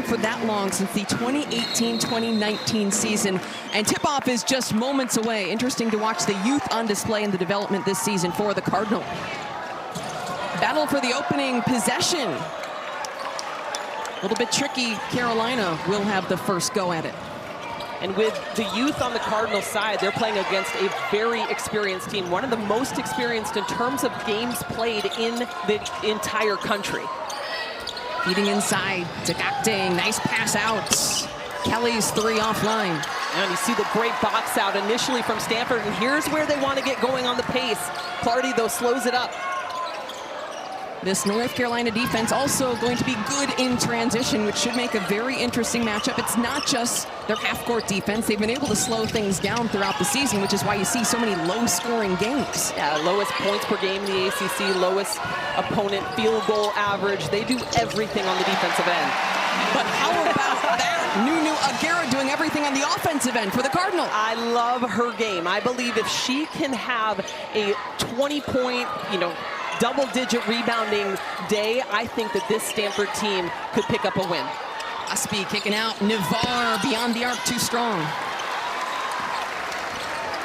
for that long since the 2018-2019 season. And tip-off is just moments away. Interesting to watch the youth on display in the development this season for the Cardinal. Battle for the opening possession. A little bit tricky. Carolina will have the first go at it. And with the youth on the Cardinal side, they're playing against a very experienced team, one of the most experienced in terms of games played in the entire country. Feeding inside to Gakdeng, nice pass out. Kelly's three offline. And you see the great box out initially from Stanford, and here's where they want to get going on the pace. Clardy, though, slows it up. This North Carolina defense also going to be good in transition, which should make a very interesting matchup. It's not just their half-court defense. They've been able to slow things down throughout the season, which is why you see so many low-scoring games. Yeah, lowest points per game in the ACC, lowest opponent field goal average. They do everything on the defensive end. But how about that? Nunu Agara doing everything on the offensive end for the Cardinal. I love her game. I believe if she can have a 20-point, double-digit rebounding day, I think that this Stanford team could pick up a win. Ustby kicking out. Navarre beyond the arc, too strong.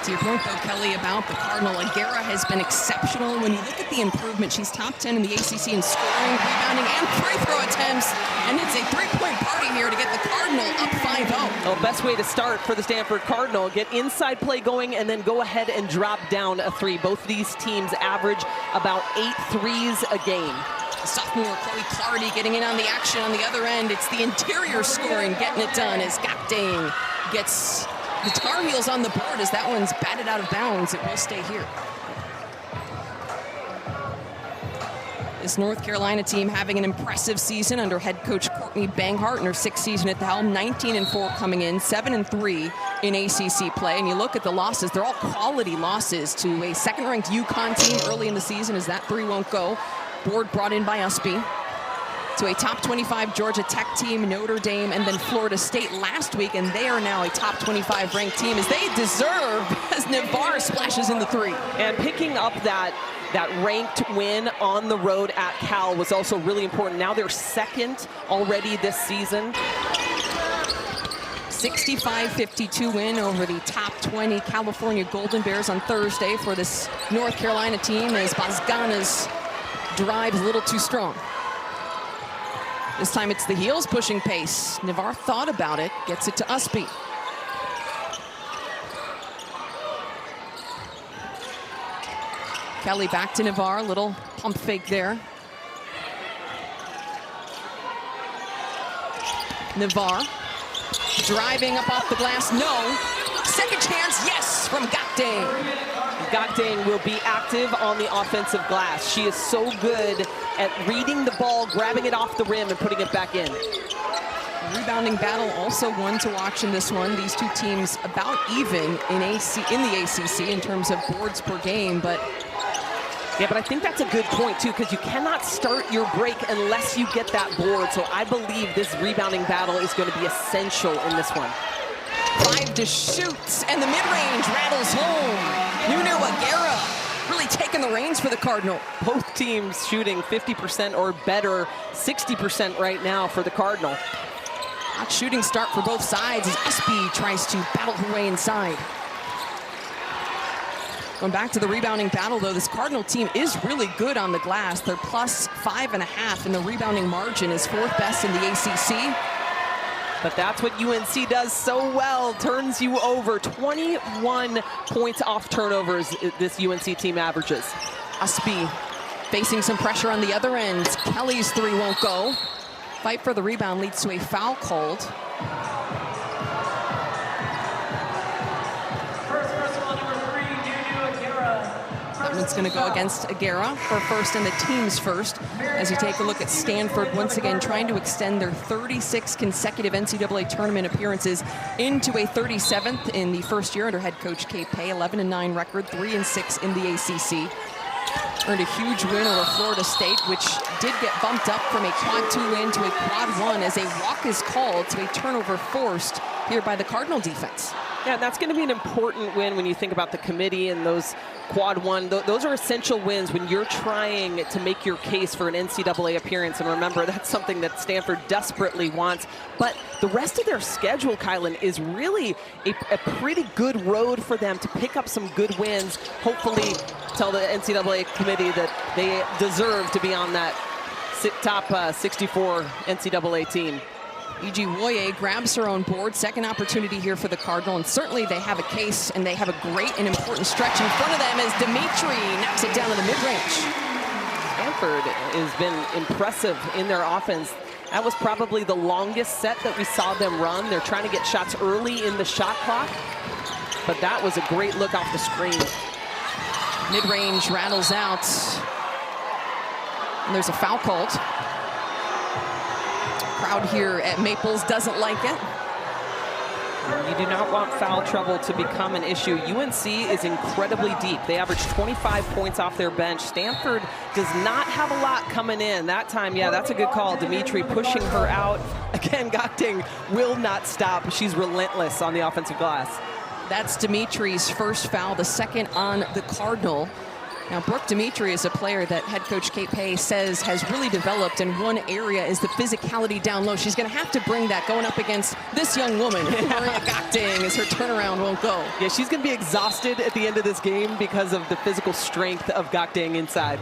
To your point, though, Kelly, about the Cardinal, Agara has been exceptional. When you look at the improvement, she's top 10 in the ACC in scoring, rebounding, and free throw attempts. And it's a three-point party here to get the Cardinal up 5-0. Well, best way to start for the Stanford Cardinal, get inside play going and then go ahead and drop down a three. Both of these teams average about 8 threes a game. Sophomore Chloe Clardy getting in on the action on the other end. It's the interior scoring, getting it done as Gakdeng gets the Tar Heels on the board as that one's batted out of bounds. It will stay here. This North Carolina team having an impressive season under head coach Courtney Banghart in her 6th season at the helm. 19-4 coming in, 7-3 in ACC play. And you look at the losses, they're all quality losses to a second-ranked UConn team early in the season as that three won't go. Board brought in by Ustby. To a top 25 Georgia Tech team, Notre Dame, and then Florida State last week, and they are now a top 25 ranked team as they deserve as Navarre splashes in the three. And picking up that ranked win on the road at Cal was also really important. Now they're second already this season. 65-52 win over the top 20 California Golden Bears on Thursday for this North Carolina team as Bozgana's drive is a little too strong. This time it's the heels pushing pace. Navarre thought about it, gets it to Ustby. Kelly back to Navarre, little pump fake there. Navarre driving up off the glass, no. Second chance, yes, from Gakdeng. Gakdeng will be active on the offensive glass. She is so good at reading the ball, grabbing it off the rim, and putting it back in. Rebounding battle also one to watch in this one. These two teams about even in the ACC in terms of boards per game, but I think that's a good point too, because you cannot start your break unless you get that board. So I believe this rebounding battle is going to be essential in this one. 5 to shoot, and the mid-range rattles home. Nunu Agara really taking the reins for the Cardinal. Both teams shooting 50% or better, 60% right now for the Cardinal. Hot shooting start for both sides as Ustby tries to battle her way inside. Going back to the rebounding battle, though, this Cardinal team is really good on the glass. They're plus 5.5, and the rebounding margin is 4th best in the ACC. But that's what UNC does so well, turns you over. 21 points off turnovers this UNC team averages. Ustby facing some pressure on the other end. Kelly's three won't go. Fight for the rebound leads to a foul called. That one's going to go against Agara for first and the team's first. As you take a look at Stanford, once again trying to extend their 36 consecutive NCAA tournament appearances into a 37th in the first year under head coach Kay Pay. 11-9 record, 3-6 in the ACC. Earned a huge win over Florida State, which did get bumped up from a quad 2 win to a quad 1 as a walk is called to a turnover forced here by the Cardinal defense. Yeah, that's going to be an important win when you think about the committee and those quad one. Those are essential wins when you're trying to make your case for an NCAA appearance. And remember, that's something that Stanford desperately wants. But the rest of their schedule, Kylan, is really a pretty good road for them to pick up some good wins. Hopefully tell the NCAA committee that they deserve to be on that top 64 NCAA team. Ijiwoye grabs her own board. Second opportunity here for the Cardinal, and certainly they have a case, and they have a great and important stretch in front of them as Dimitri knocks it down to the mid-range. Stanford has been impressive in their offense. That was probably the longest set that we saw them run. They're trying to get shots early in the shot clock, but that was a great look off the screen. Mid-range rattles out, and there's a foul called. Crowd here at Maples doesn't like it. You do not want foul trouble to become an issue. UNC is incredibly deep. They average 25 points off their bench. Stanford does not have a lot coming in. That time, yeah, that's a good call. Dimitri pushing her out. Again, Gakdeng will not stop. She's relentless on the offensive glass. That's Dimitri's first foul, the second on the Cardinal. Now, Brooke Dimitri is a player that head coach Kate Pay says has really developed, and one area is the physicality down low. She's going to have to bring that going up against this young woman, Maria Gakdeng, as her turnaround won't go. Yeah, she's going to be exhausted at the end of this game because of the physical strength of Gakdeng inside.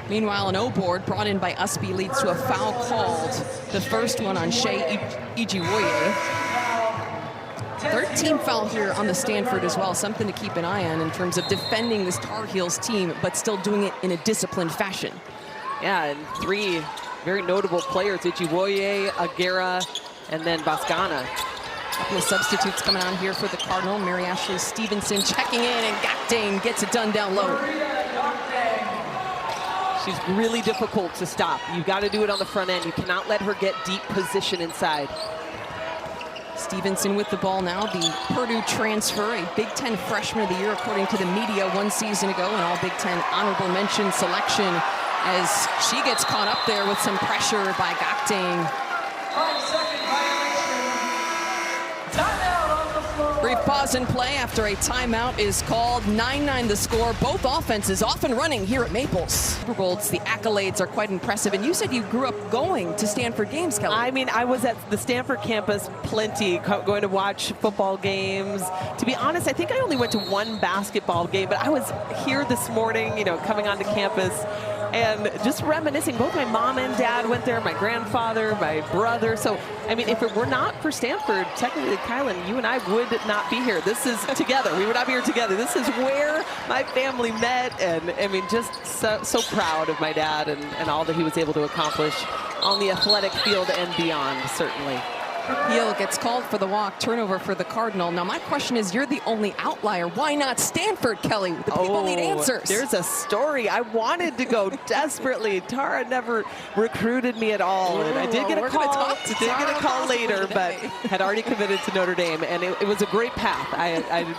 Meanwhile, an O-board brought in by Ustby leads to a foul called, the first one on Shea Ijiwoye. 13 foul here on the Stanford as well, something to keep an eye on in terms of defending this Tar Heels team, but still doing it in a disciplined fashion. Yeah, and three very notable players, Ijiwoye, Agara, and then Bascana. A couple of substitutes coming on here for the Cardinal. Mary Ashley Stevenson checking in, and Gakdeng gets it done down low. She's really difficult to stop. You've got to do it on the front end. You cannot let her get deep position inside. Stevenson with the ball now, the Purdue transfer, a Big Ten freshman of the year according to the media one season ago, an all Big Ten honorable mention selection as she gets caught up there with some pressure by Gakdeng. 5-second violation. Timeout on the floor. Brief pause in play after a timeout is called. 9-9 the score. Both offenses off and running here at Maples. Super Bowls, the accolades are quite impressive. And you said you grew up going to Stanford games, Kelly. I mean, I was at the Stanford campus plenty, going to watch football games. To be honest, I think I only went to one basketball game, but I was here this morning, you know, coming onto campus and just reminiscing. Both my mom and dad went there, my grandfather, my brother. So, I mean, if it were not for Stanford, technically, Kylan, you and I would not be here. This is together. We would not be here together. This is where my family met. And, I mean, just so proud of my dad and all that he was able to accomplish on the athletic field and beyond, certainly. Heel gets called for the walk, turnover for the Cardinal. Now, my question is, you're the only outlier. Why not Stanford, Kelly? The people need answers. There's a story. I wanted to go desperately. Tara never recruited me at all. And I did get a call later, but had already committed to Notre Dame. And it was a great path. I'm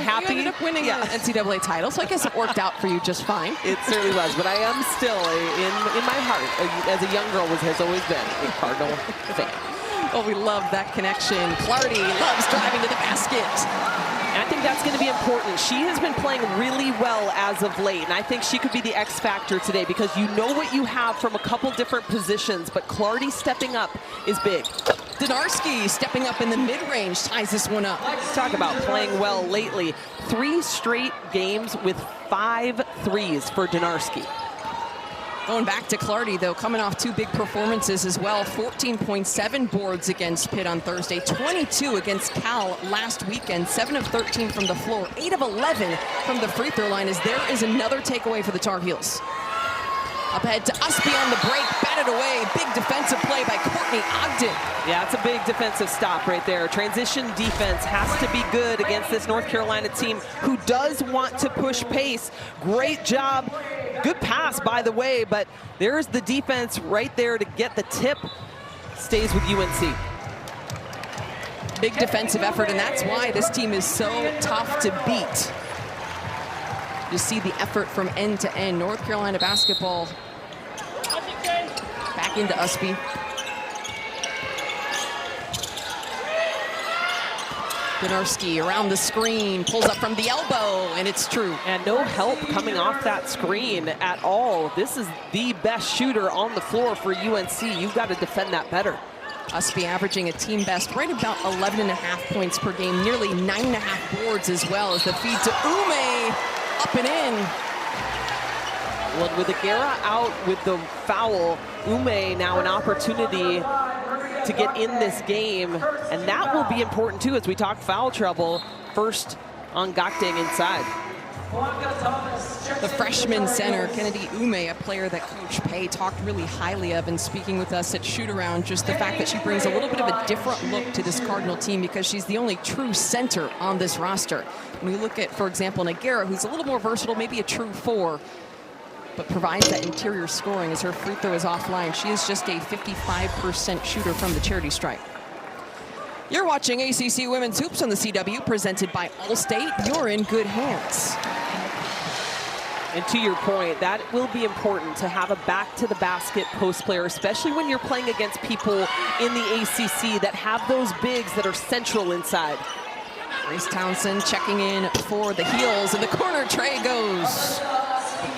happy. You ended up winning an NCAA title, so I guess it worked out for you just fine. It certainly was. But I am still, in my heart, as a young girl, has always been a Cardinal fan. Oh, we love that connection. Clardy loves driving to the basket. And I think that's going to be important. She has been playing really well as of late, and I think she could be the X factor today because you know what you have from a couple different positions, but Clardy stepping up is big. Donarski stepping up in the mid-range ties this one up. Talk about playing well lately. 3 straight games with 5 threes for Donarski. Going back to Clardy, though, coming off 2 big performances as well. 14.7 boards against Pitt on Thursday, 22 against Cal last weekend, 7 of 13 from the floor, 8 of 11 from the free throw line, as there is another takeaway for the Tar Heels. Up ahead to Ustby on the break, batted away. Big defensive play by Courtney Ogden. Yeah, it's a big defensive stop right there. Transition defense has to be good against this North Carolina team who does want to push pace. Great job. Good pass, by the way, but there's the defense right there to get the tip. Stays with UNC. Big defensive effort, and that's why this team is so tough to beat. You see the effort from end to end. North Carolina basketball back into Ustby. Benarski around the screen, pulls up from the elbow, and it's true. And no help coming off that screen at all. This is the best shooter on the floor for UNC. You've got to defend that better. Ustby averaging a team best right about 11.5 points per game, nearly 9.5 boards as well as the feed to Ume, up and in. Well, with Agara out with the foul, Ume now an opportunity to get in this game, and that will be important too as we talk foul trouble. First on Gakdeng inside. The freshman center, Kennedy Ume, a player that Coach Pay talked really highly of, and speaking with us at shoot-around, just the fact that she brings a little bit of a different look to this Cardinal team because she's the only true center on this roster. When we look at, for example, Agara, who's a little more versatile, maybe a true 4, but provides that interior scoring as her free throw is offline. She is just a 55% shooter from the charity stripe. You're watching ACC Women's Hoops on the CW, presented by Allstate. You're in good hands. And to your point, that will be important to have a back-to-the-basket post player, especially when you're playing against people in the ACC that have those bigs that are central inside. Grace Townsend checking in for the heels, and the corner tray goes.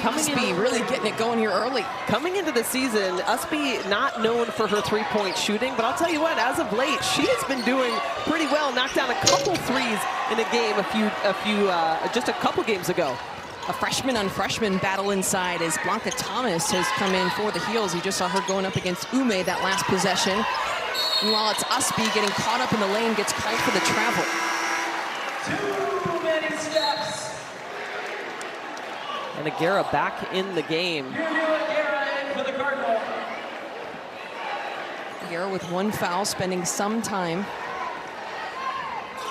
Ustby really getting it going here early. Coming into the season, Ustby not known for her three-point shooting, but I'll tell you what, as of late, she has been doing pretty well. Knocked down a couple threes in a game just a couple games ago. A freshman on freshman battle inside as Blanca Thomas has come in for the heels. You just saw her going up against Ume that last possession. And while it's Ustby getting caught up in the lane, gets called for the travel. Too many steps. And Agara back in the game. Agara in for the Cardinal. Agara with one foul, spending some time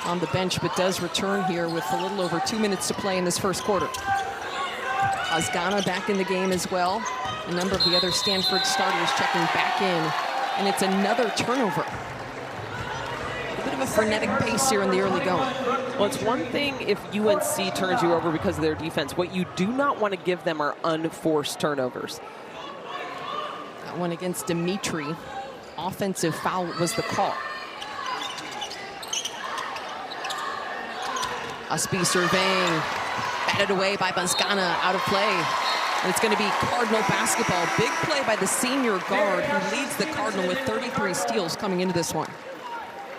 on the bench, but does return here with a little over 2 minutes to play in this first quarter. Azgana back in the game as well. A number of the other Stanford starters checking back in, and it's another turnover. A bit of a frenetic pace here in the early going. Well, it's one thing if UNC turns you over because of their defense. What you do not want to give them are unforced turnovers. That one against Dimitri. Offensive foul was the call. Ustby surveying, batted away by Azgana, out of play. And it's going to be Cardinal basketball. Big play by the senior guard who leads the Cardinal with 33 steals coming into this one.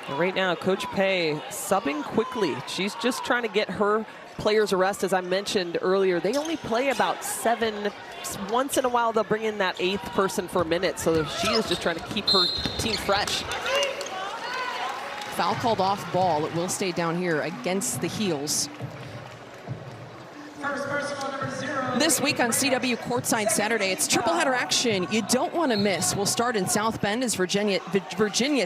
And right now, Coach Pay subbing quickly. She's just trying to get her players a rest. As I mentioned earlier, they only play about 7. Once in a while, they'll bring in that 8th person for a minute. So she is just trying to keep her team fresh. Foul called off ball. It will stay down here against the heels. First personal number 0. This week on CW Courtside Saturday, it's triple header action you don't want to miss. We'll start in South Bend as Virginia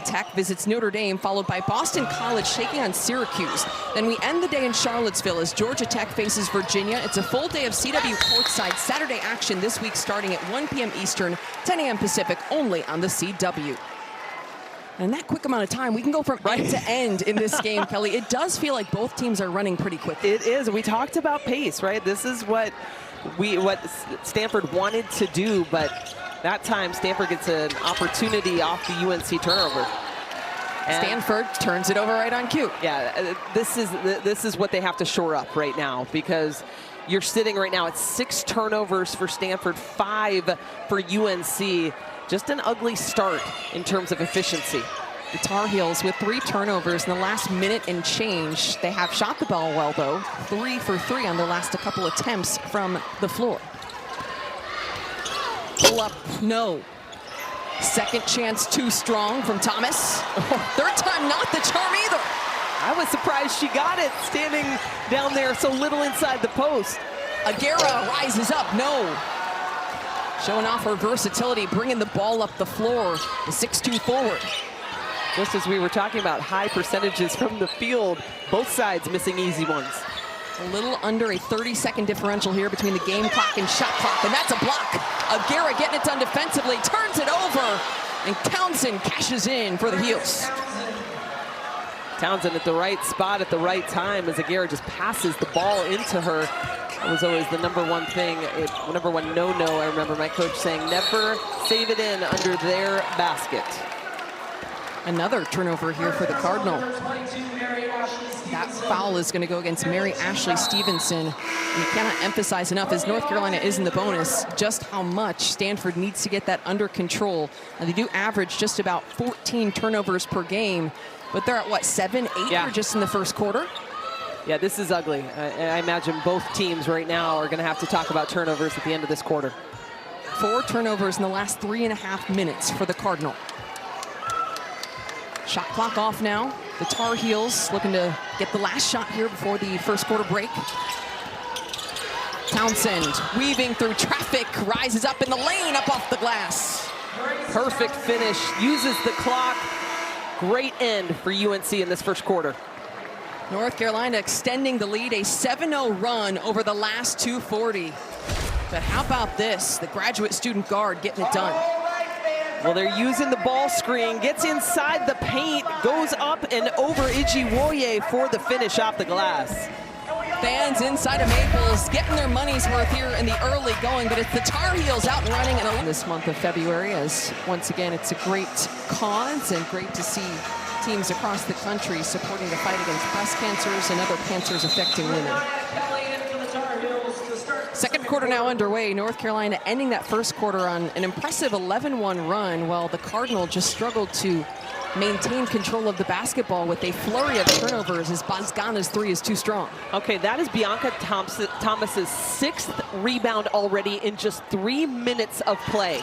Tech visits Notre Dame, followed by Boston College taking on Syracuse. Then we end the day in Charlottesville as Georgia Tech faces Virginia. It's a full day of CW Courtside Saturday action this week starting at 1 p.m. Eastern, 10 a.m. Pacific, only on the CW. And in that quick amount of time, we can go from end to end in this game, Kelly. It does feel like both teams are running pretty quickly. It is. We talked about pace, right? This is what Stanford wanted to do, but that time Stanford gets an opportunity off the UNC turnover. And Stanford turns it over right on cue. Yeah, this is what they have to shore up right now, because you're sitting right now at 6 turnovers for Stanford, 5 for UNC. Just an ugly start in terms of efficiency. The Tar Heels with 3 turnovers in the last minute and change. They have shot the ball well, though. 3 for 3 on their last couple attempts from the floor. Pull up, no. Second chance too strong from Thomas. Third time not the charm either. I was surprised she got it, standing down there so little inside the post. Agara rises up, no. Showing off her versatility, bringing the ball up the floor, the 6'2" forward. Just as we were talking about high percentages from the field, both sides missing easy ones. A little under a 30-second differential here between the game clock and shot clock, and that's a block. Agara getting it done defensively, turns it over, and Townsend cashes in for the Heels. Townsend at the right spot at the right time as Agara just passes the ball into her. That was always the number one thing, number one no-no. I remember my coach saying, never save it in under their basket. Another turnover here for the Cardinal. That foul is going to go against Mary Ashley Stevenson. And you cannot emphasize enough, as North Carolina is in the bonus, just how much Stanford needs to get that under control. Now, they do average just about 14 turnovers per game, but they're at, what, 7, 8 Yeah. or just in the first quarter? Yeah, this is ugly. I imagine both teams right now are going to have to talk about turnovers at the end of this quarter. 4 turnovers in the last 3.5 minutes for the Cardinal. Shot clock off now. The Tar Heels looking to get the last shot here before the first quarter break. Townsend weaving through traffic, rises up in the lane, up off the glass. Perfect finish, uses the clock. Great end for UNC in this first quarter. North Carolina extending the lead, a 7-0 run over the last 240. But how about this? The graduate student guard getting it done. Well, they're using the ball screen, gets inside the paint, goes up and over Ijiwoye for the finish off the glass. Fans inside of Maples getting their money's worth here in the early going, but it's the Tar Heels out and running in this month of February, as once again it's a great cause and great to see teams across the country supporting the fight against breast cancers and other cancers affecting women. Second quarter now underway. North Carolina ending that first quarter on an impressive 11-1 run, while the Cardinal just struggled to maintain control of the basketball with a flurry of turnovers, as Bozgana's 3 is too strong. Okay, that is Bianca Thomas's 6th rebound already in just 3 minutes of play.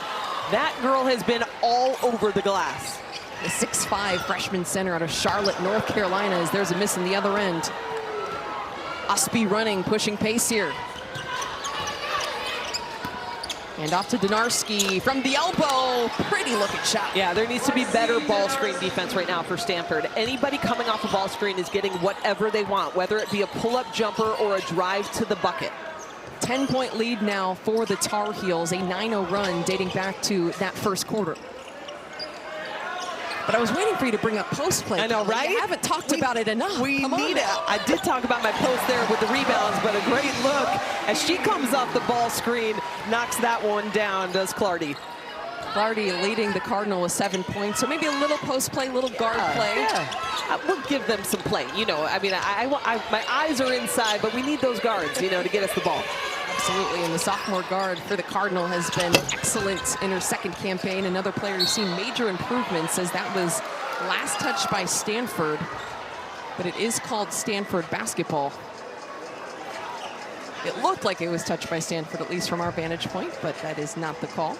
That girl has been all over the glass. The 6'5" freshman center out of Charlotte, North Carolina, as there's a miss in the other end. Ustby running, pushing pace here. And off to Donarski from the elbow. Pretty looking shot. Yeah, there needs to be better ball screen defense right now for Stanford. Anybody coming off a ball screen is getting whatever they want, whether it be a pull-up jumper or a drive to the bucket. 10-point lead now for the Tar Heels, a 9-0 run dating back to that first quarter. But I was waiting for you to bring up post play. I know, right? You haven't talked about it enough. We need it. I did talk about my post there with the rebounds, but a great look as she comes off the ball screen, knocks that one down, does Clardy. Clardy leading the Cardinal with 7 points, so maybe a little post play, little guard play. Yeah. We'll give them some play. You know, I mean, my eyes are inside, but we need those guards, you know, to get us the ball. Absolutely, and the sophomore guard for the Cardinal has been excellent in her second campaign. Another player who's seen major improvements, as that was last touched by Stanford, but it is called Stanford basketball. It looked like it was touched by Stanford, at least from our vantage point, but that is not the call.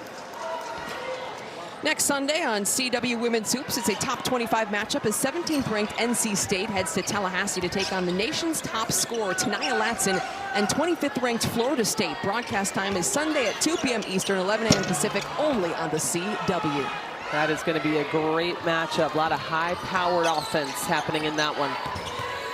Next Sunday on CW Women's Hoops, it's a top 25 matchup as 17th ranked NC State heads to Tallahassee to take on the nation's top scorer, Tania Latson, and 25th ranked Florida State. Broadcast time is Sunday at 2 p.m. Eastern, 11 a.m. Pacific, only on the CW. That is going to be a great matchup. A lot of high-powered offense happening in that one.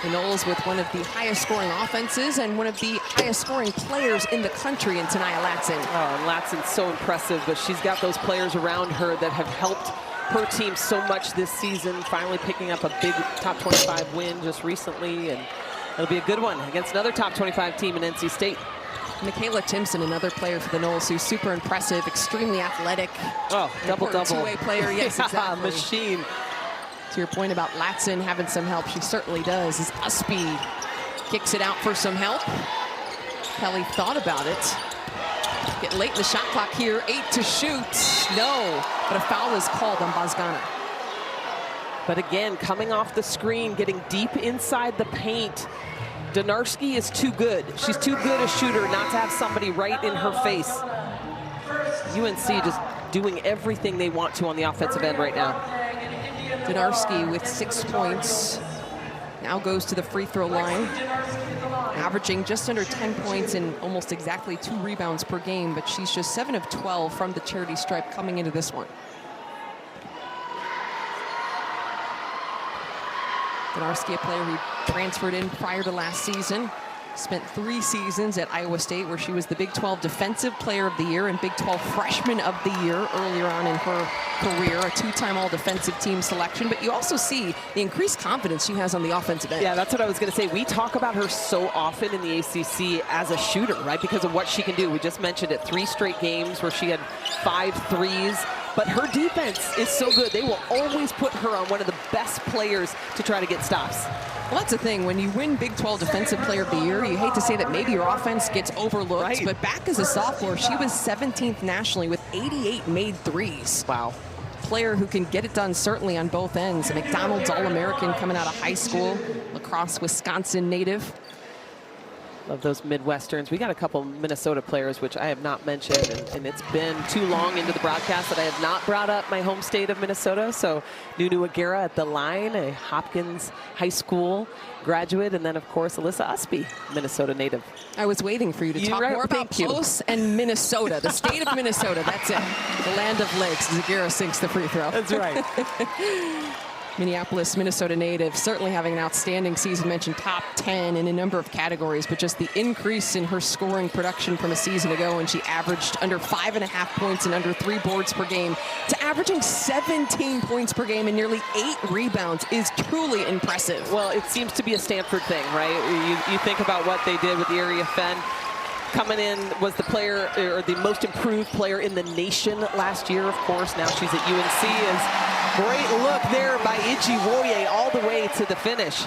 The Noles with one of the highest scoring offenses and one of the highest scoring players in the country in Tania Latson. Oh, and Latson's so impressive, but she's got those players around her that have helped her team so much this season, finally picking up a big top 25 win just recently, and it'll be a good one against another top 25 team in NC State. Michaela Timpson, another player for the Noles who's super impressive, extremely athletic. Oh, double-double. Two-way player, yes, exactly. Machine. To your point about Latson having some help, she certainly does, as Ustby kicks it out for some help. Kelly thought about it. Get late in the shot clock here, 8 to shoot. No, but a foul is called on Bozgana. But again, coming off the screen, getting deep inside the paint. Donarski is too good. She's too good a shooter not to have somebody right in her face. UNC just doing everything they want to on the offensive end right now. Donarski with 6 points, now goes to the free throw line, averaging just under 10 points and almost exactly 2 rebounds per game, but she's just 7 of 12 from the charity stripe coming into this one. Donarski, a player who transferred in prior to last season, spent 3 seasons at Iowa State, where she was the Big 12 Defensive Player of the Year and Big 12 Freshman of the Year earlier on in her career, a 2-time All-Defensive Team selection. But you also see the increased confidence she has on the offensive end. Yeah, that's what I was going to say. We talk about her so often in the ACC as a shooter, right, because of what she can do. We just mentioned it, 3 straight games where she had 5 threes. but her defense is so good. They will always put her on one of the best players to try to get stops. Well, that's the thing. When you win Big 12 Defensive Player of the Year, you hate to say that maybe your offense gets overlooked, Right. but back as a sophomore, she was 17th nationally with 88 made threes. Wow. Player who can get it done certainly on both ends. A McDonald's All-American coming out of high school, lacrosse, Wisconsin native. Love those Midwesterns. We got a couple Minnesota players, which I have not mentioned, and it's been too long into the broadcast that I have not brought up my home state of Minnesota. So Nunu Agara at the line, a Hopkins High School graduate, and then, of course, Alyssa Ustby, Minnesota native. I was waiting for you to talk more about close and Minnesota, the state of Minnesota. That's it. The land of lakes. Agara sinks the free throw. That's right. Minneapolis, Minnesota native, certainly having an outstanding season, mentioned top 10 in a number of categories, but just the increase in her scoring production from a season ago when she averaged under 5.5 points and under 3 boards per game to averaging 17 points per game and nearly 8 rebounds is truly impressive. Well, it seems to be a Stanford thing, right? You think about what they did with the area Fenn. Coming in was the player, or the most improved player in the nation last year, of course. Now she's at UNC. Great look there by Ijiwoye all the way to the finish.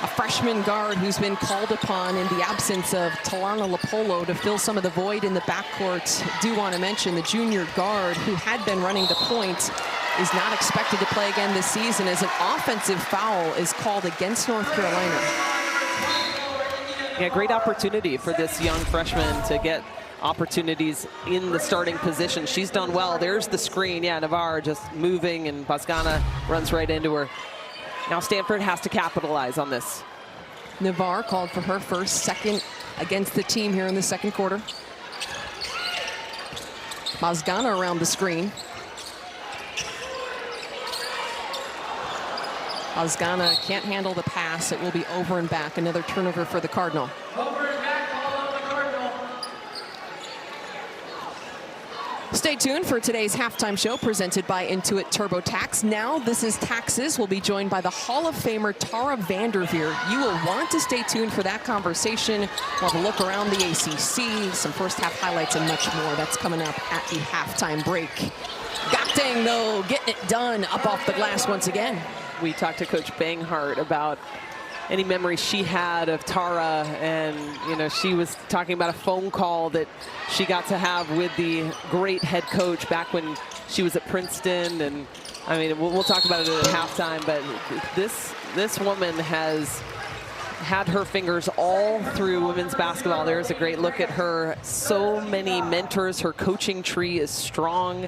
A freshman guard who's been called upon in the absence of Talana Lapolo to fill some of the void in the backcourt. Do want to mention the junior guard who had been running the point is not expected to play again this season as an offensive foul is called against North Carolina. Yeah, great opportunity for this young freshman to get opportunities in the starting position. She's done well. There's the screen. Yeah, Navarre just moving, and Bosgana runs right into her. Now Stanford has to capitalize on this. Navarre called for her first, second against the team here in the second quarter. Bosgana around the screen. Bosgana can't handle the pass. It will be over and back. Another turnover for the Cardinal. Over and back, ball on the Cardinal. Stay tuned for today's halftime show presented by Intuit TurboTax. Now This Is Taxes will be joined by the Hall of Famer Tara Vanderveer. You will want to stay tuned for that conversation. We'll have a look around the ACC, some first half highlights and much more. That's coming up at the halftime break. Gakdeng, though, getting it done up off the glass once again. We talked to Coach Banghart about any memories she had of Tara, and you know, she was talking about a phone call that she got to have with the great head coach back when she was at Princeton. And I mean, we'll talk about it at halftime, but this woman has had her fingers all through women's basketball. There's a great look at her. So many mentors. Her coaching tree is strong.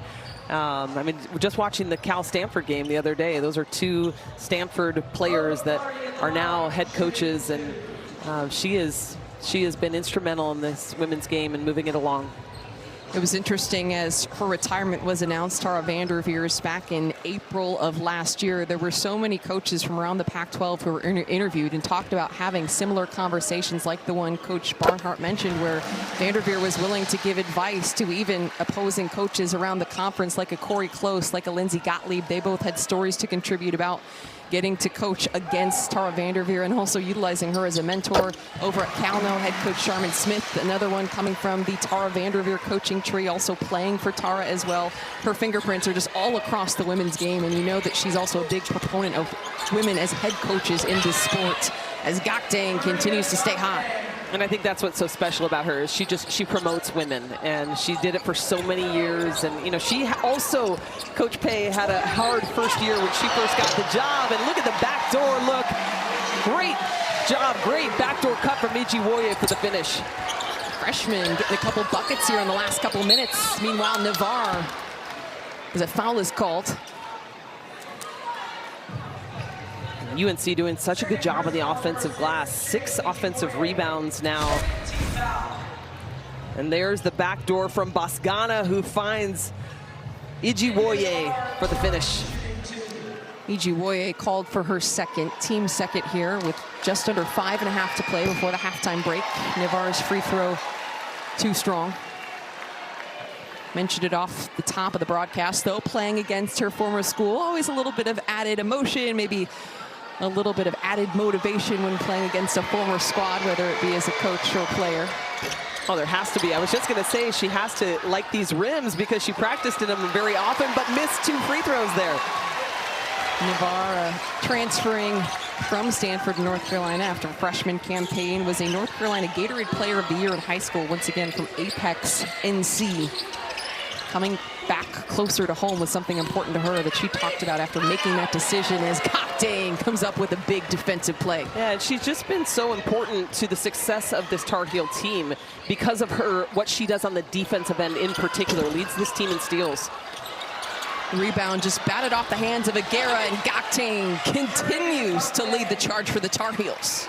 I mean, just watching the Cal-Stanford game the other day, those are 2 Stanford players that are now head coaches, and she has been instrumental in this women's game and moving it along. It was interesting as her retirement was announced, Tara Vanderveer's back in April of last year. There were so many coaches from around the Pac-12 who were interviewed and talked about having similar conversations like the one Coach Barnhart mentioned, where Vanderveer was willing to give advice to even opposing coaches around the conference like a Corey Close, like a Lindsay Gottlieb. They both had stories to contribute about getting to coach against Tara Vanderveer and also utilizing her as a mentor. Over at Cal now, head coach Sharman Smith, another one coming from the Tara Vanderveer coaching tree, also playing for Tara as well. Her fingerprints are just all across the women's game, and you know that she's also a big proponent of women as head coaches in this sport as Gakdeng continues to stay hot. And I think that's what's so special about her is she promotes women, and she did it for so many years. And you know, she also, Coach Pay had a hard first year when she first got the job. And look at the backdoor look. Great job, great backdoor cut from Ijiwoye for the finish. Freshman getting a couple buckets here in the last couple minutes. Meanwhile, Navarre, as a foul is called. UNC doing such a good job on the offensive glass. 6 offensive rebounds now. And there's the backdoor from Bosgana, who finds Ijiwoye for the finish. Ijiwoye called for her team second here with just under 5.5 to play before the halftime break. Navarre's free throw too strong. Mentioned it off the top of the broadcast, though, playing against her former school. Always a little bit of added emotion, maybe a little bit of added motivation when playing against a former squad, whether it be as a coach or a player. Oh, there has to be. I was just going to say she has to like these rims because she practiced in them very often, but missed 2 free throws there. Navarra transferring from Stanford, North Carolina after a freshman campaign, was a North Carolina Gatorade Player of the Year in high school, once again from Apex, NC. Coming back closer to home was something important to her that she talked about after making that decision as Gakdeng comes up with a big defensive play. Yeah, and she's just been so important to the success of this Tar Heel team because of her, what she does on the defensive end in particular, leads this team in steals. Rebound just batted off the hands of Agara, and Gakdeng continues to lead the charge for the Tar Heels.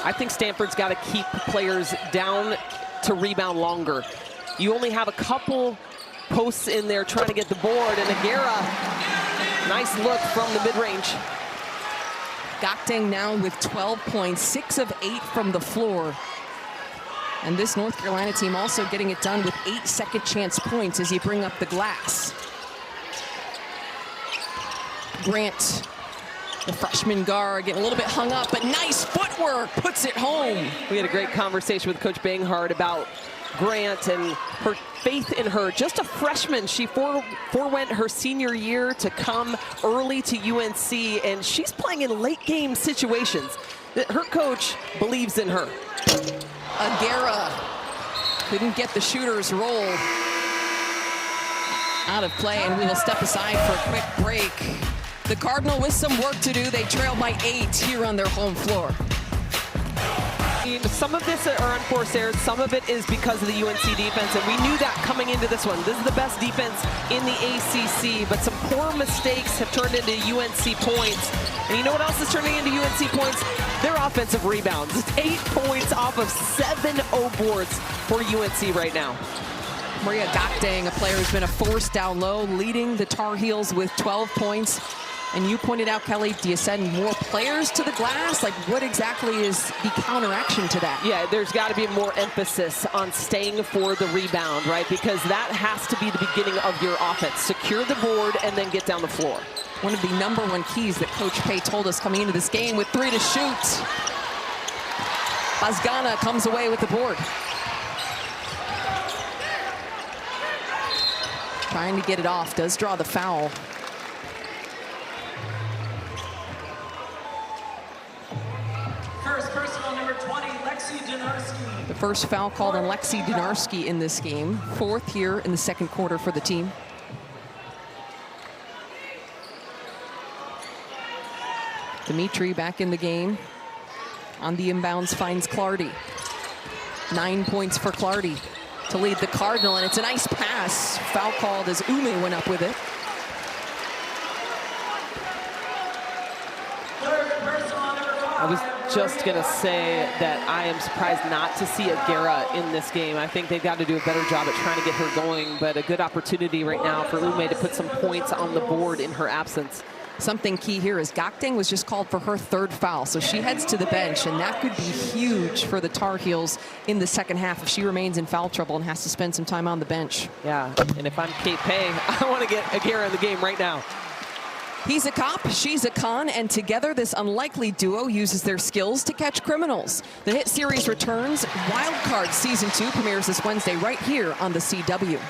I think Stanford's got to keep players down to rebound longer. You only have a couple posts in there trying to get the board, and Agara, nice look from the mid-range. Gakdeng now with 12 points, 6 of 8 from the floor. And this North Carolina team also getting it done with 8 second chance points as you bring up the glass. Grant, the freshman guard, getting a little bit hung up, but nice footwork, puts it home. We had a great conversation with Coach Banghart about Grant and her faith in her. Just a freshman, she forewent her senior year to come early to UNC, and she's playing in late game situations. Her coach believes in her. Agara couldn't get the shooter's roll out of play, and we will step aside for a quick break. The Cardinal with some work to do. They trail by 8 here on their home floor. Some of this are unforced errors, some of it is because of the UNC defense, and we knew that coming into this one. This is the best defense in the ACC, but some poor mistakes have turned into UNC points. And you know what else is turning into UNC points? Their offensive rebounds. It's 8 points off of 7 boards for UNC right now. Maria Gakdeng, a player who's been a force down low, leading the Tar Heels with 12 points. And you pointed out, Kelly, do you send more players to the glass? Like, what exactly is the counteraction to that? Yeah, there's got to be more emphasis on staying for the rebound, right? Because that has to be the beginning of your offense. Secure the board and then get down the floor. One of the #1 keys that Coach Pay told us coming into this game with 3 to shoot. Bazgana comes away with the board. Trying to get it off, does draw the foul. First personal, number 20, Lexi Donarski. The first foul called on Lexi Donarski in this game. 4th here in the second quarter for the team. Dimitri back in the game. On the inbounds finds Clardy. 9 points for Clardy to lead the Cardinal, and it's a nice pass. Foul called as Ume went up with it. Third personal, number 5. I was just going to say that I am surprised not to see Agara in this game. I think they've got to do a better job at trying to get her going, but a good opportunity right now for Ume to put some points on the board in her absence. Something key here is Gakdeng was just called for her 3rd foul, so she heads to the bench, and that could be huge for the Tar Heels in the second half if she remains in foul trouble and has to spend some time on the bench. Yeah, and if I'm Kate Pay, I want to get Agara in the game right now. He's a cop, she's a con, and together this unlikely duo uses their skills to catch criminals. The hit series returns. Wild Card Season 2 premieres this Wednesday right here on the CW.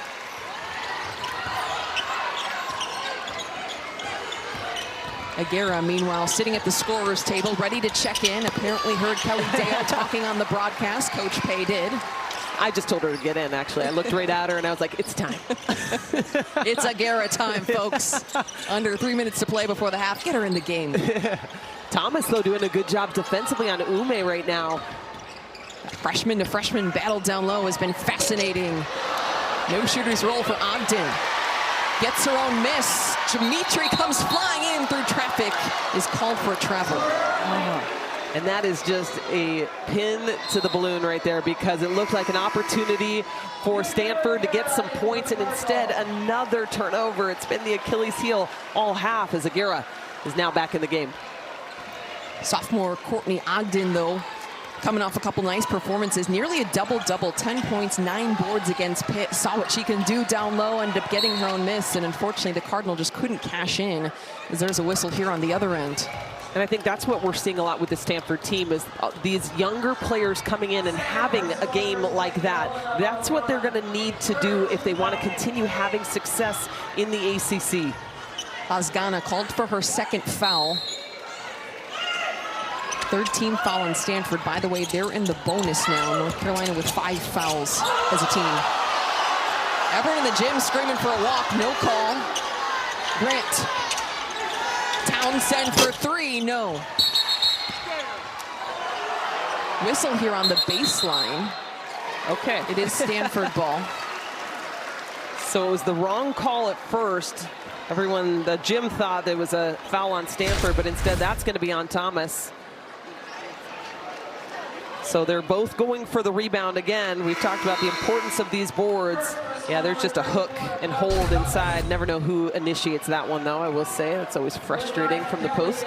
Agara, meanwhile, sitting at the scorer's table, ready to check in. Apparently heard Kelly Dale talking on the broadcast. Coach Pay did. I just told her to get in, actually. I looked right at her, and I was like, it's time. It's Agara time, folks. Under 3 minutes to play before the half. Get her in the game. Thomas, though, doing a good job defensively on Ume right now. Freshman to freshman battle down low has been fascinating. No shooter's roll for Ogden. Gets her own miss. Dimitri comes flying in through traffic. Is called for a travel. And that is just a pin to the balloon right there, because it looked like an opportunity for Stanford to get some points, and instead another turnover. It's been the Achilles heel all half as Agara is now back in the game. Sophomore Courtney Ogden, though, coming off a couple nice performances. Nearly a double-double, 10 points, 9 boards against Pitt. Saw what she can do down low, ended up getting her own miss, and unfortunately the Cardinal just couldn't cash in, as there's a whistle here on the other end. And I think that's what we're seeing a lot with the Stanford team is these younger players coming in and having a game like that. That's what they're going to need to do if they want to continue having success in the ACC. Agara called for her second foul. Third team foul on Stanford. By the way, they're in the bonus now. North Carolina with 5 fouls as a team. Everyone in the gym screaming for a walk. No call. Grant. Townsend for 3. No. Whistle here on the baseline. Okay. It is Stanford ball. So it was the wrong call at first. Everyone, the gym thought there was a foul on Stanford, but instead that's going to be on Thomas. So they're both going for the rebound again. We've talked about the importance of these boards. Yeah, there's just a hook and hold inside. Never know who initiates that one, though, I will say. That's always frustrating from the post.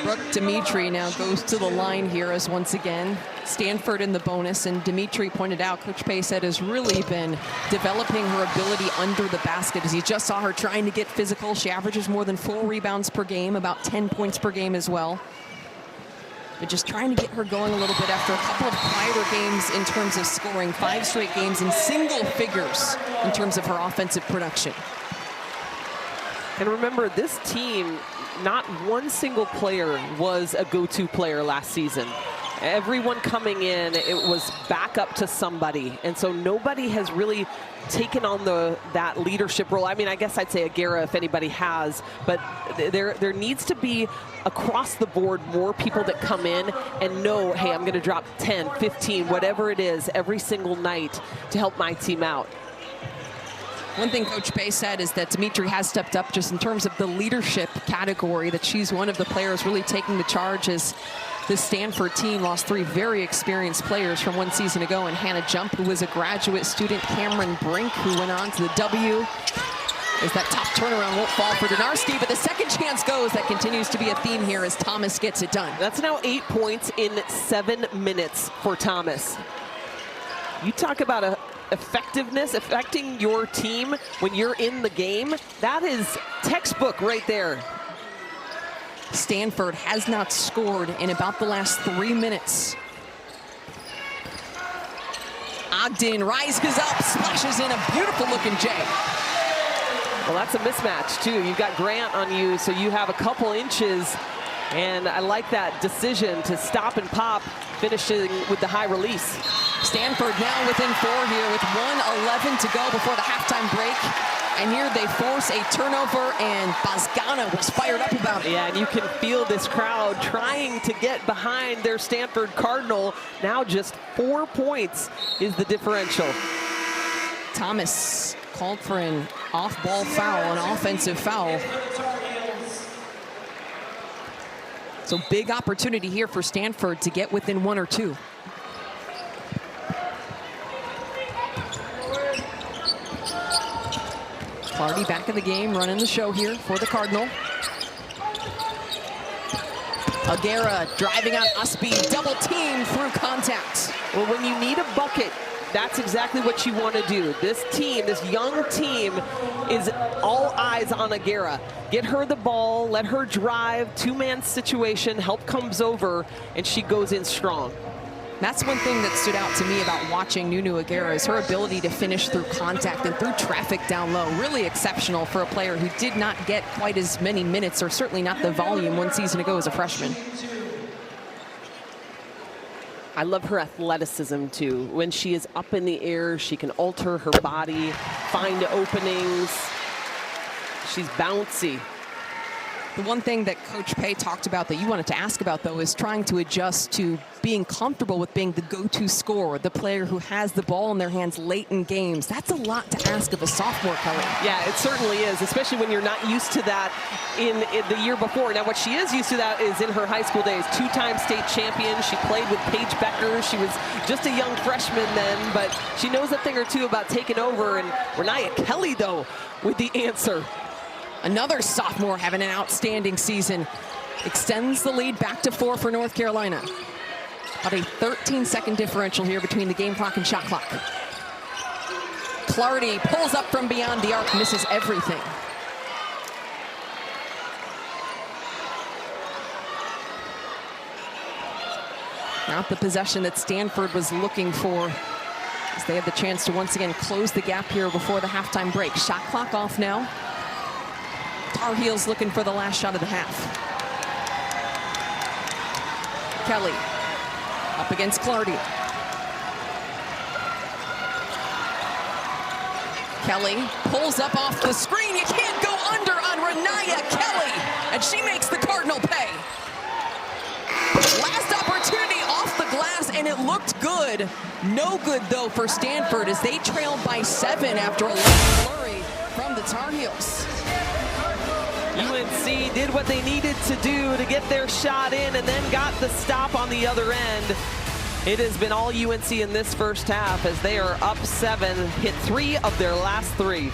Brooke Dimitri now goes to the line here as once again Stanford in the bonus, and Dimitri pointed out, Coach Pay said, has really been developing her ability under the basket. As you just saw her trying to get physical, she averages more than 4 rebounds per game, about 10 points per game as well. But just trying to get her going a little bit after a couple of quieter games in terms of scoring, 5 straight games in single figures in terms of her offensive production. And remember, this team, not one single player was a go-to player last season. Everyone coming in, it was back up to somebody. And so nobody has really taken on that leadership role. I mean, I guess I'd say Agara if anybody has, but there needs to be across the board more people that come in and know, hey, I'm going to drop 10, 15, whatever it is every single night to help my team out. One thing Coach Pay said is that Dimitri has stepped up just in terms of the leadership category, that she's one of the players really taking the charge as the Stanford team lost 3 very experienced players from 1 season ago, and Hannah Jump, who was a graduate student, Cameron Brink, who went on to the W. As that top turnaround won't fall for Donarski, but the second chance goes. That continues to be a theme here as Thomas gets it done. That's now 8 points in 7 minutes for Thomas. You talk about effectiveness, affecting your team when you're in the game. That is textbook right there. Stanford has not scored in about the last 3 minutes. Gakdeng rises up, splashes in a beautiful looking J. Well, that's a mismatch too. You've got Grant on you, so you have a couple inches, and I like that decision to stop and pop, finishing with the high release. Stanford now within 4 here with 1:11 to go before the halftime break. And here they force a turnover, and Agara was fired up about it. Yeah, and you can feel this crowd trying to get behind their Stanford Cardinal. Now just 4 points is the differential. Thomas called for an off-ball foul, an offensive foul. So big opportunity here for Stanford to get within 1 or 2. Clardy back in the game, running the show here for the Cardinal. Agara driving on Ustby, double team through contact. Well, when you need a bucket, that's exactly what you want to do. This team, this young team, is all eyes on Agara. Get her the ball, let her drive, 2-man situation, help comes over, and she goes in strong. That's one thing that stood out to me about watching Nunu Agara is her ability to finish through contact and through traffic down low. Really exceptional for a player who did not get quite as many minutes, or certainly not the volume 1 season ago as a freshman. I love her athleticism too. When she is up in the air, she can alter her body, find openings. She's bouncy. The one thing that Coach Pay talked about that you wanted to ask about, though, is trying to adjust to being comfortable with being the go-to scorer, the player who has the ball in their hands late in games. That's a lot to ask of a sophomore, Kelly. Yeah, it certainly is, especially when you're not used to that in the year before. Now, what she is used to that is in her high school days. 2-time state champion. She played with Paige Becker. She was just a young freshman then, but she knows a thing or two about taking over. And Renaya Kelly, though, with the answer. Another sophomore having an outstanding season. Extends the lead back to 4 for North Carolina. About a 13-second differential here between the game clock and shot clock. Clardy pulls up from beyond the arc, misses everything. Not the possession that Stanford was looking for, as they had the chance to once again close the gap here before the halftime break. Shot clock off now. Tar Heels looking for the last shot of the half. Kelly up against Clardy. Kelly pulls up off the screen. You can't go under on Renaya Kelly, and she makes the Cardinal pay. Last opportunity off the glass, and it looked good. No good, though, for Stanford as they trailed by 7 after a late flurry from the Tar Heels. UNC did what they needed to do to get their shot in and then got the stop on the other end. It has been all UNC in this first half as they are up 7, hit 3 of their last 3.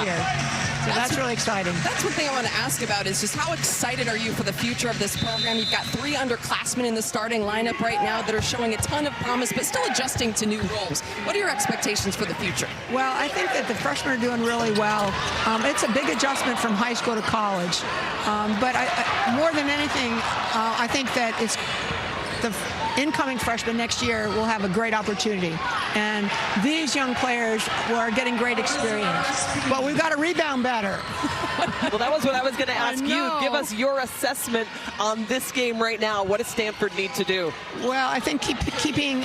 Yeah. So that's really exciting. That's one thing I want to ask about is just how excited are you for the future of this program? You've got 3 underclassmen in the starting lineup right now that are showing a ton of promise, but still adjusting to new roles. What are your expectations for the future? Well, I think that the freshmen are doing really well. It's a big adjustment from high school to college. But more than anything, I think that it's the incoming freshmen next year will have a great opportunity. And these young players are getting great experience. But we've got to rebound better. Well, that was what I was going to ask you. Give us your assessment on this game right now. What does Stanford need to do? Well, I think keeping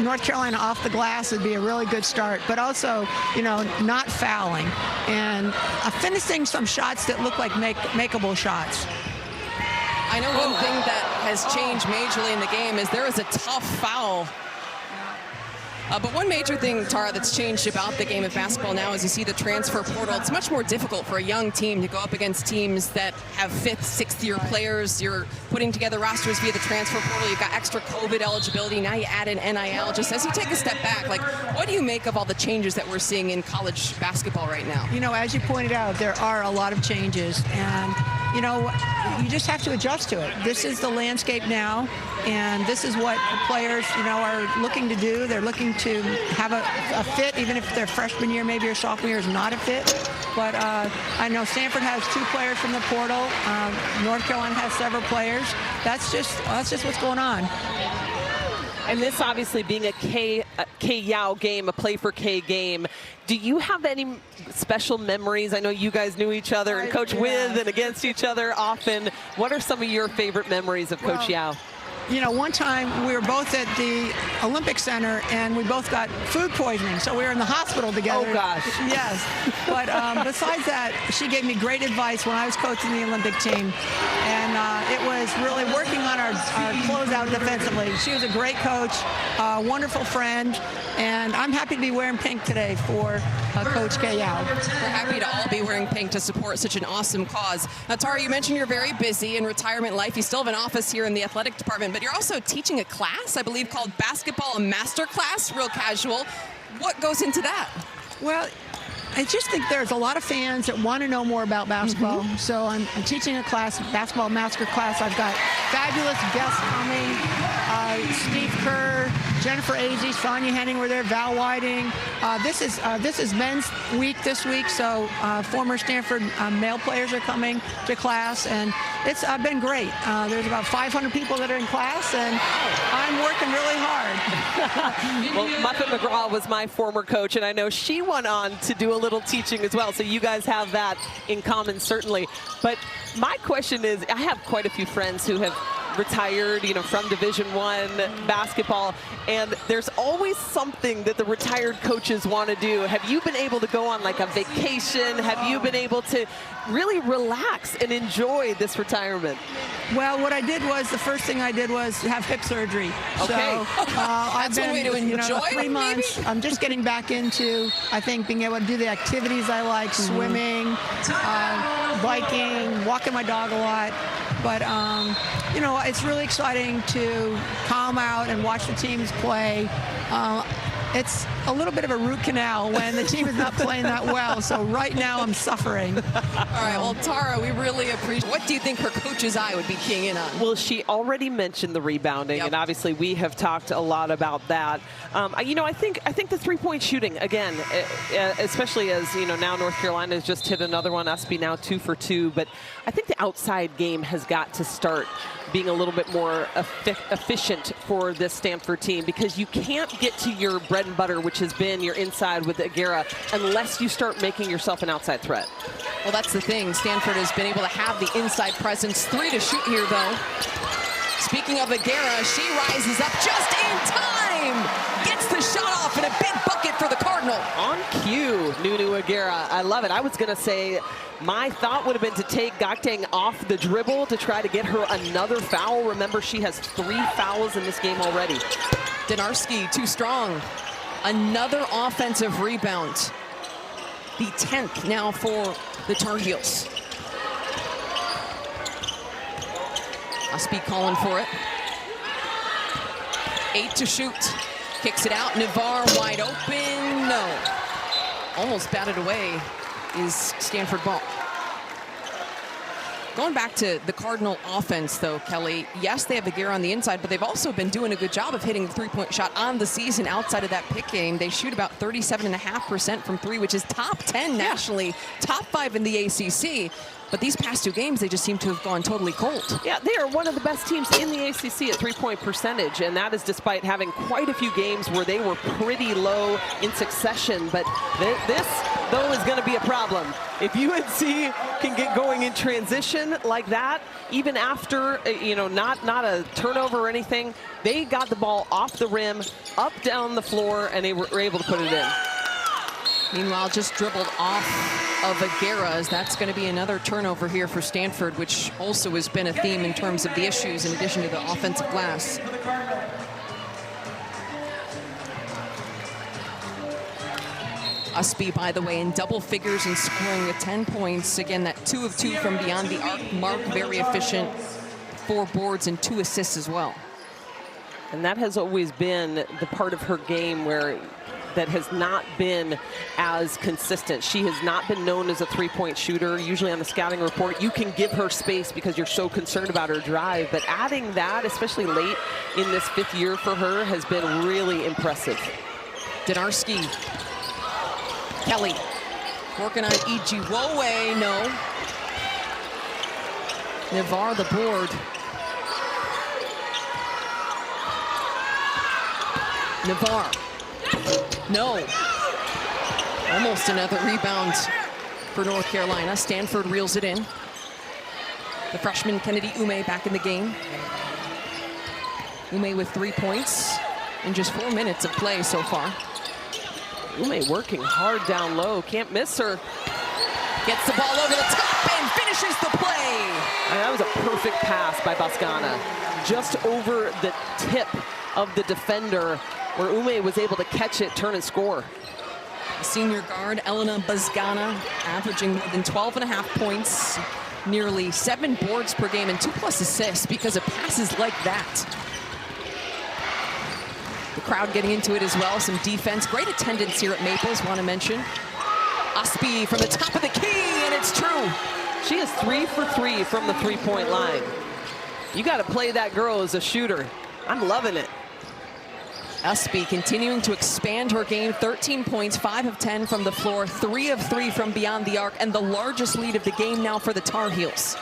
North Carolina off the glass would be a really good start. But also, you know, not fouling. And finishing some shots that look like makeable shots. I know one thing that has changed majorly in the game is there is a tough foul. But one major thing, Tara, that's changed about the game of basketball now is you see the transfer portal. It's much more difficult for a young team to go up against teams that have 5th, 6th year players. You're putting together rosters via the transfer portal. You've got extra COVID eligibility. Now you add in NIL. Just as you take a step back, like, what do you make of all the changes that we're seeing in college basketball right now? You know, as you pointed out, there are a lot of changes. And you know, you just have to adjust to it. This is the landscape now, and this is what players, you know, are looking to do. They're looking to have a fit, even if their freshman year, maybe your sophomore year is not a fit. But I know Stanford has 2 players from the portal. North Carolina has several players. That's just what's going on. And this obviously being a K-Yao game, a play for K game, do you have any special memories? I know you guys knew each other and coach with and against each other often. What are some of your favorite memories of Coach Yao? You know, one time we were both at the Olympic Center and we both got food poisoning, so we were in the hospital together. Oh gosh. Yes. But besides that, she gave me great advice when I was coaching the Olympic team, and it was really working on our closeout defensively. She was a great coach, a wonderful friend, and I'm happy to be wearing pink today for Coach K. Yao. We're happy to all be wearing pink to support such an awesome cause. Now, Tara, you mentioned you're very busy in retirement life. You still have an office here in the athletic department, but you're also teaching a class, I believe, called Basketball, a Master Class, real casual. What goes into that? Well, I just think there's a lot of fans that want to know more about basketball. So I'm teaching a class, Basketball Master Class. I've got fabulous guests coming. Steve Kerr, Jennifer Azzi, Sonia Henning were there, Val Whiting. This is men's week this week, so former Stanford male players are coming to class, and it's been great. There's about 500 people that are in class, and I'm working really hard. Well, Muffet McGraw was my former coach, and I know she went on to do a little teaching as well, so you guys have that in common, certainly. But my question is, I have quite a few friends who have retired, you know, from Division I basketball, and there's always something that the retired coaches want to do. Have you been able to go on like a vacation? Have you been able to really relax and enjoy this retirement? Well, what I did was, the first thing I did was have hip surgery. Okay. So I've been, one way to enjoy 3 months. Maybe? I'm just getting back into, I think, being able to do the activities I like, swimming, biking, walking my dog a lot. But, you know, it's really exciting to calm out and watch the teams play. It's a little bit of a root canal when the team is not playing that well. So right now I'm suffering. All right, well, Tara, we really appreciate. What do you think her coach's eye would be keying in on? Well, she already mentioned the rebounding, and obviously we have talked a lot about that. You know, I think the three-point shooting again, especially as you know now North Carolina has just hit another one. Ustby now 2 for 2, but I think the outside game has got to start being a little bit more efficient for this Stanford team, because you can't get to your bread and butter, which has been your inside with Agara, unless you start making yourself an outside threat. Well, that's the thing. Stanford has been able to have the inside presence. 3 to shoot here, though. Speaking of Agara, she rises up just in time. Gets the shot off and a big bucket for the Cardinal. On cue, Nunu Agara. I love it. I was going to say my thought would have been to take Gakdeng off the dribble to try to get her another foul. Remember, she has 3 fouls in this game already. Dinarski too strong. Another offensive rebound. The 10th now for the Tar Heels. Ustby calling for it. 8 to shoot. Kicks it out. Navarre wide open. No. Almost batted away is Stanford ball. Going back to the Cardinal offense, though, Kelly, yes, they have Agara on the inside, but they've also been doing a good job of hitting the three-point shot on the season outside of that pick game. They shoot about 37.5% from 3, which is top 10 nationally, top 5 in the ACC. But these past 2 games, they just seem to have gone totally cold. Yeah, they are one of the best teams in the ACC at three-point percentage, and that is despite having quite a few games where they were pretty low in succession. But this, though, is going to be a problem. If UNC can get going in transition like that, even after, you know, not a turnover or anything, they got the ball off the rim, up, down the floor, and they were able to put it in. Meanwhile, just dribbled off of Agara, as that's going to be another turnover here for Stanford, which also has been a theme in terms of the issues in addition to the offensive glass. Ustby, by the way, in double figures and scoring with 10 points. Again, that 2 of 2 from beyond the arc mark, very efficient. 4 boards and 2 assists as well. And that has always been the part of her game where that has not been as consistent. She has not been known as a three-point shooter. Usually on the scouting report, you can give her space because you're so concerned about her drive. But adding that, especially late in this 5th year for her, has been really impressive. Dinarski. Kelly working on Ijiwowe. No. Navarre the board. Navarre. No. Almost another rebound for North Carolina. Stanford reels it in. The freshman Kennedy Ume back in the game. Ume with 3 points in just 4 minutes of play so far. Ume working hard down low. Can't miss her. Gets the ball over the top and finishes the play. That was a perfect pass by Boscana. Just over the tip of the defender, where Ume was able to catch it, turn and score. Senior guard Elena Boscana averaging more than 12.5 points, nearly 7 boards per game and 2+ assists because of passes like that. The crowd getting into it as well, some defense. Great attendance here at Maples, want to mention. Ustby from the top of the key, and it's true. She is 3 for 3 from the three-point line. You got to play that girl as a shooter. I'm loving it. Ustby continuing to expand her game. 13 points, 5 of 10 from the floor, 3 of 3 from beyond the arc, and the largest lead of the game now for the Tar Heels.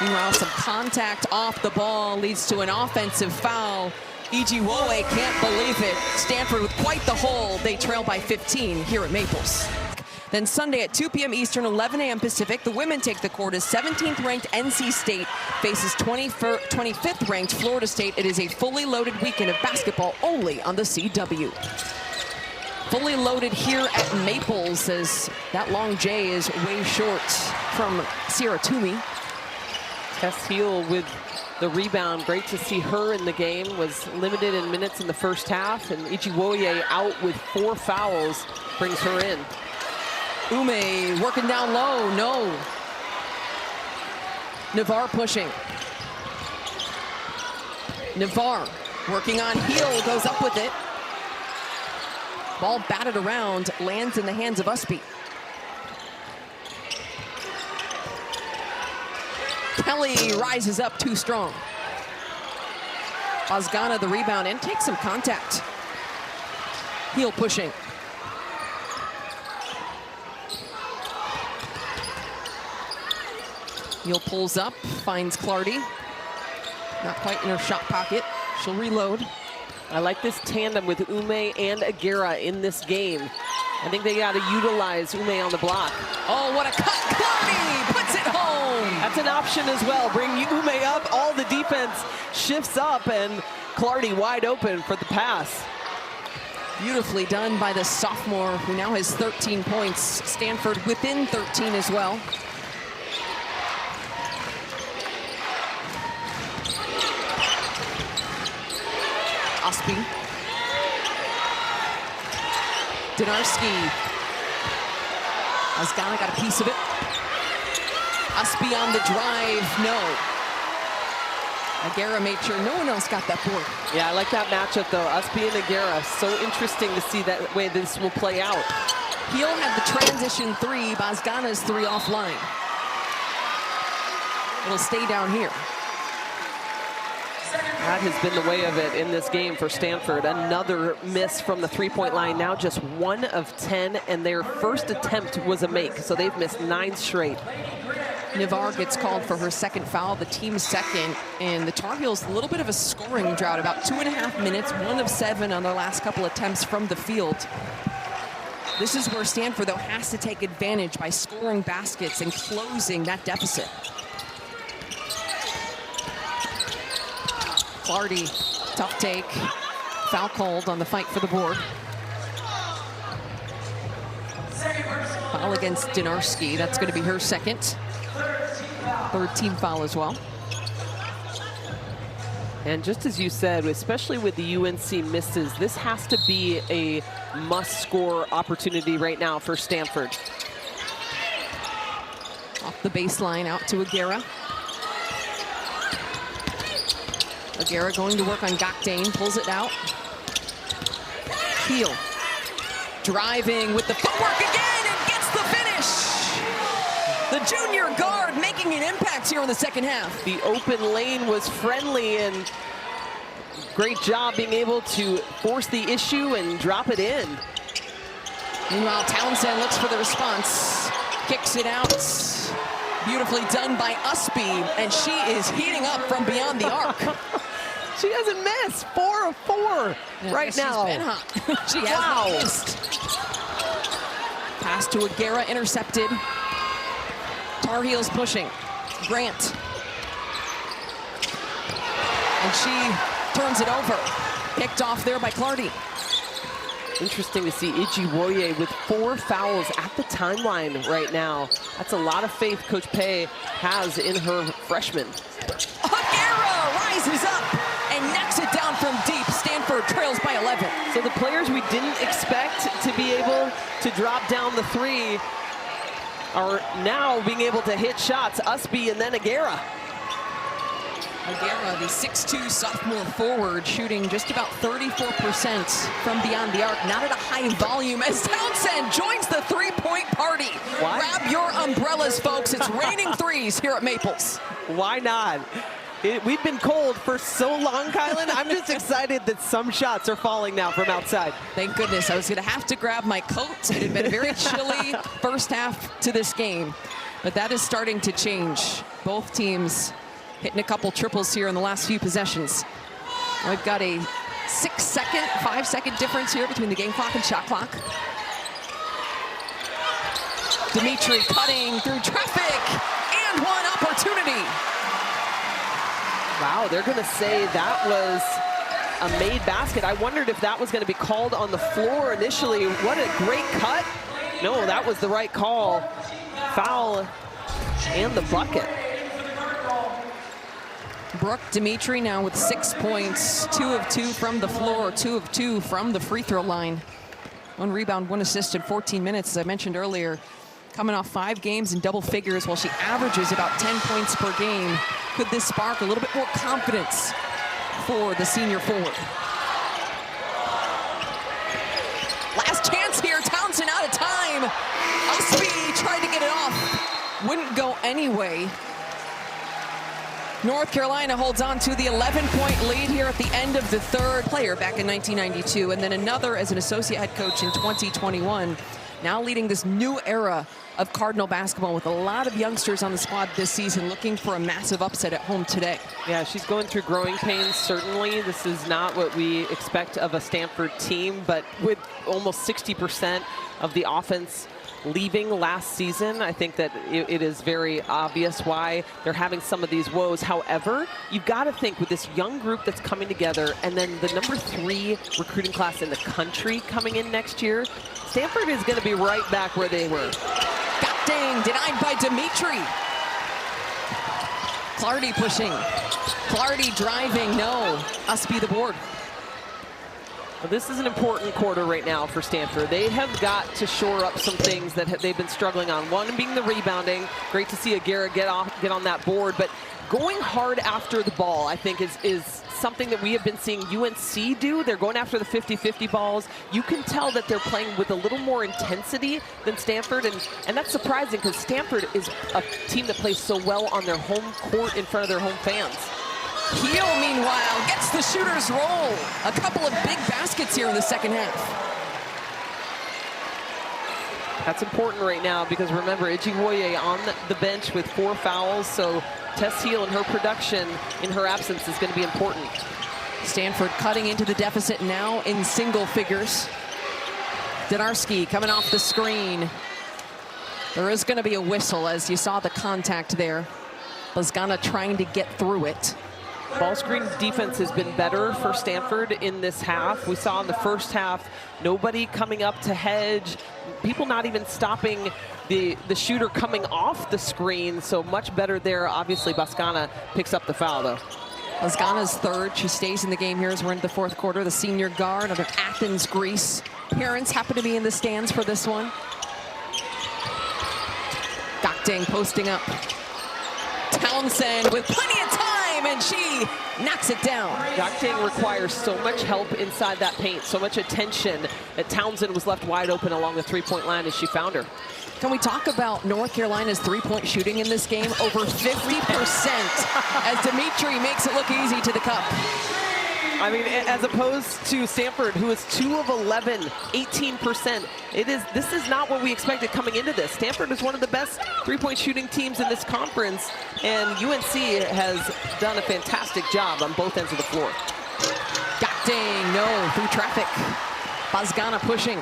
Meanwhile, some contact off the ball leads to an offensive foul. Ijiwowe can't believe it. Stanford with quite the hole. They trail by 15 here at Maples. Then Sunday at 2 p.m. Eastern, 11 a.m. Pacific, the women take the court as 17th-ranked NC State faces 25th-ranked Florida State. It is a fully loaded weekend of basketball only on the CW. Fully loaded here at Maples, as that long J is way short from Sierra Toomey. Tess Heel with the rebound. Great to see her in the game. Was limited in minutes in the first half, and Ijiwoye out with 4 fouls brings her in. Ume working down low, no. Navarre pushing. Navarre Working on heel, goes up with it. Ball batted around, lands in the hands of Ustby. Kelly rises up too strong. Ozgana the rebound and takes some contact. Heel pushing. Heel pulls up, finds Clardy. Not quite in her shot pocket. She'll reload. I like this tandem with Ume and Agara in this game. I think they got to utilize Ume on the block. Oh, what a cut. Clardy puts it home. That's an option as well. Bring Ume up, all the defense shifts up, and Clardy wide open for the pass. Beautifully done by the sophomore, who now has 13 points. Stanford within 13 as well. Ustby. Dinarski. Ozgana got a piece of it. Ustby on the drive, no. Agara made sure no one else got that board. Yeah, I like that matchup though. Ustby and Agara, so interesting to see that way this will play out. Heel had the transition three, Ozgana's three offline. It'll stay down here. That has been the way of it in this game for Stanford. Another miss from the three-point line, now just 1 of 10, and their first attempt was a make, so they've missed 9 straight. Navarre gets called for her second foul, the team's second, and the Tar Heels a little bit of a scoring drought, about 2.5 minutes, 1 of 7 on their last couple attempts from the field. This is where Stanford, though, has to take advantage by scoring baskets and closing that deficit. Clardy, tough take, foul called on the fight for the board. Foul against Dinarski, that's going to be her second. Third team foul as well. And just as you said, especially with the UNC misses, this has to be a must-score opportunity right now for Stanford. Off the baseline, out to Agara. Agara going to work on Gakdeng, pulls it out. Heel. Driving with the footwork again and gets the finish. The junior guard making an impact here in the second half. The open lane was friendly, and great job being able to force the issue and drop it in. Meanwhile, Townsend looks for the response. Kicks it out. Beautifully done by Ustby, and she is heating up from beyond the arc. She doesn't miss. 4 of 4 right now. She's been hot. She has not missed. Pass to Agara, intercepted. Tar Heels pushing. Grant. And she turns it over. Picked off there by Clardy. Interesting to see Ijiwoye with 4 fouls at the timeline right now. That's a lot of faith Coach Pei has in her freshman. Agara rises up and knocks it down from deep. Stanford trails by 11. So the players we didn't expect to be able to drop down the 3 are now being able to hit shots. Ustby and then Agara. Agara, the 6'2" sophomore forward, shooting just about 34% from beyond the arc, not at a high volume, as Townsend joins the three-point party. Why? Grab your umbrellas, folks. It's raining threes here at Maples. Why not? We've been cold for so long, Kylan. I'm just excited that some shots are falling now from outside. Thank goodness. I was going to have to grab my coat. It had been a very chilly first half to this game, but that is starting to change. Both teams hitting a couple triples here in the last few possessions. We've got a 6-second, 5-second difference here between the game clock and shot clock. Dimitri cutting through traffic, and one opportunity. Wow, they're going to say that was a made basket. I wondered if that was going to be called on the floor initially. What a great cut. No, that was the right call. Foul and the bucket. Brooke Dimitri now with 6 points, 2 of 2 from the floor, 2 of 2 from the free throw line. 1 rebound, 1 assist in 14 minutes, as I mentioned earlier. Coming off 5 games in double figures while she averages about 10 points per game. Could this spark a little bit more confidence for the senior forward. Last chance here, Townsend out of time. Ustby tried to get it off, wouldn't go anyway. North Carolina holds on to the 11-point lead here at the end of the third. Player back in 1992, and then another as an associate head coach in 2021. Now leading this new era of Cardinal basketball with a lot of youngsters on the squad this season looking for a massive upset at home today. Yeah, she's going through growing pains, certainly. This is not what we expect of a Stanford team, but with almost 60% of the offense leaving last season, I think that it is very obvious why they're having some of these woes. However, you've got to think with this young group that's coming together and then the #3 recruiting class in the country coming in next year, Stanford is going to be right back where they were. Gakdeng denied by Dimitri. Clardy pushing. Clardy driving, no. Ustby the board. Well, this is an important quarter right now for Stanford. They have got to shore up some things that they've been struggling on. One being the rebounding. Great to see Agara get on that board, but going hard after the ball, I think, is something that we have been seeing UNC do. They're going after the 50-50 balls. You can tell that they're playing with a little more intensity than Stanford, and that's surprising because Stanford is a team that plays so well on their home court in front of their home fans. Heel, meanwhile, gets the shooter's roll. A couple of big baskets here in the second half. That's important right now because remember, Ijiwoye on the bench with 4 fouls, so Tess Heel and her production in her absence is going to be important. Stanford cutting into the deficit now in single figures. Dinarski coming off the screen. There is going to be a whistle as you saw the contact there. Lazgana trying to get through it. Ball screen defense has been better for Stanford in this half. We saw in the first half, nobody coming up to hedge, people not even stopping the shooter coming off the screen, so much better there. Obviously, Bascana picks up the foul, though. Lazgana's third. She stays in the game here as we're into the fourth quarter. The senior guard out of Athens, Greece. Parents happen to be in the stands for this one. Gakdeng posting up. Townsend with plenty of time, and she knocks it down. Gakdeng requires so much help inside that paint, so much attention that Townsend was left wide open along the three-point line as she found her. Can we talk about North Carolina's three-point shooting in this game? Over 50% as Dimitri makes it look easy to the cup. I mean, as opposed to Stanford, who is 2 of 11, 18%. This is not what we expected coming into this. Stanford is one of the best three-point shooting teams in this conference, and UNC has done a fantastic job on both ends of the floor. Gakdeng, no, through traffic. Basgana pushing.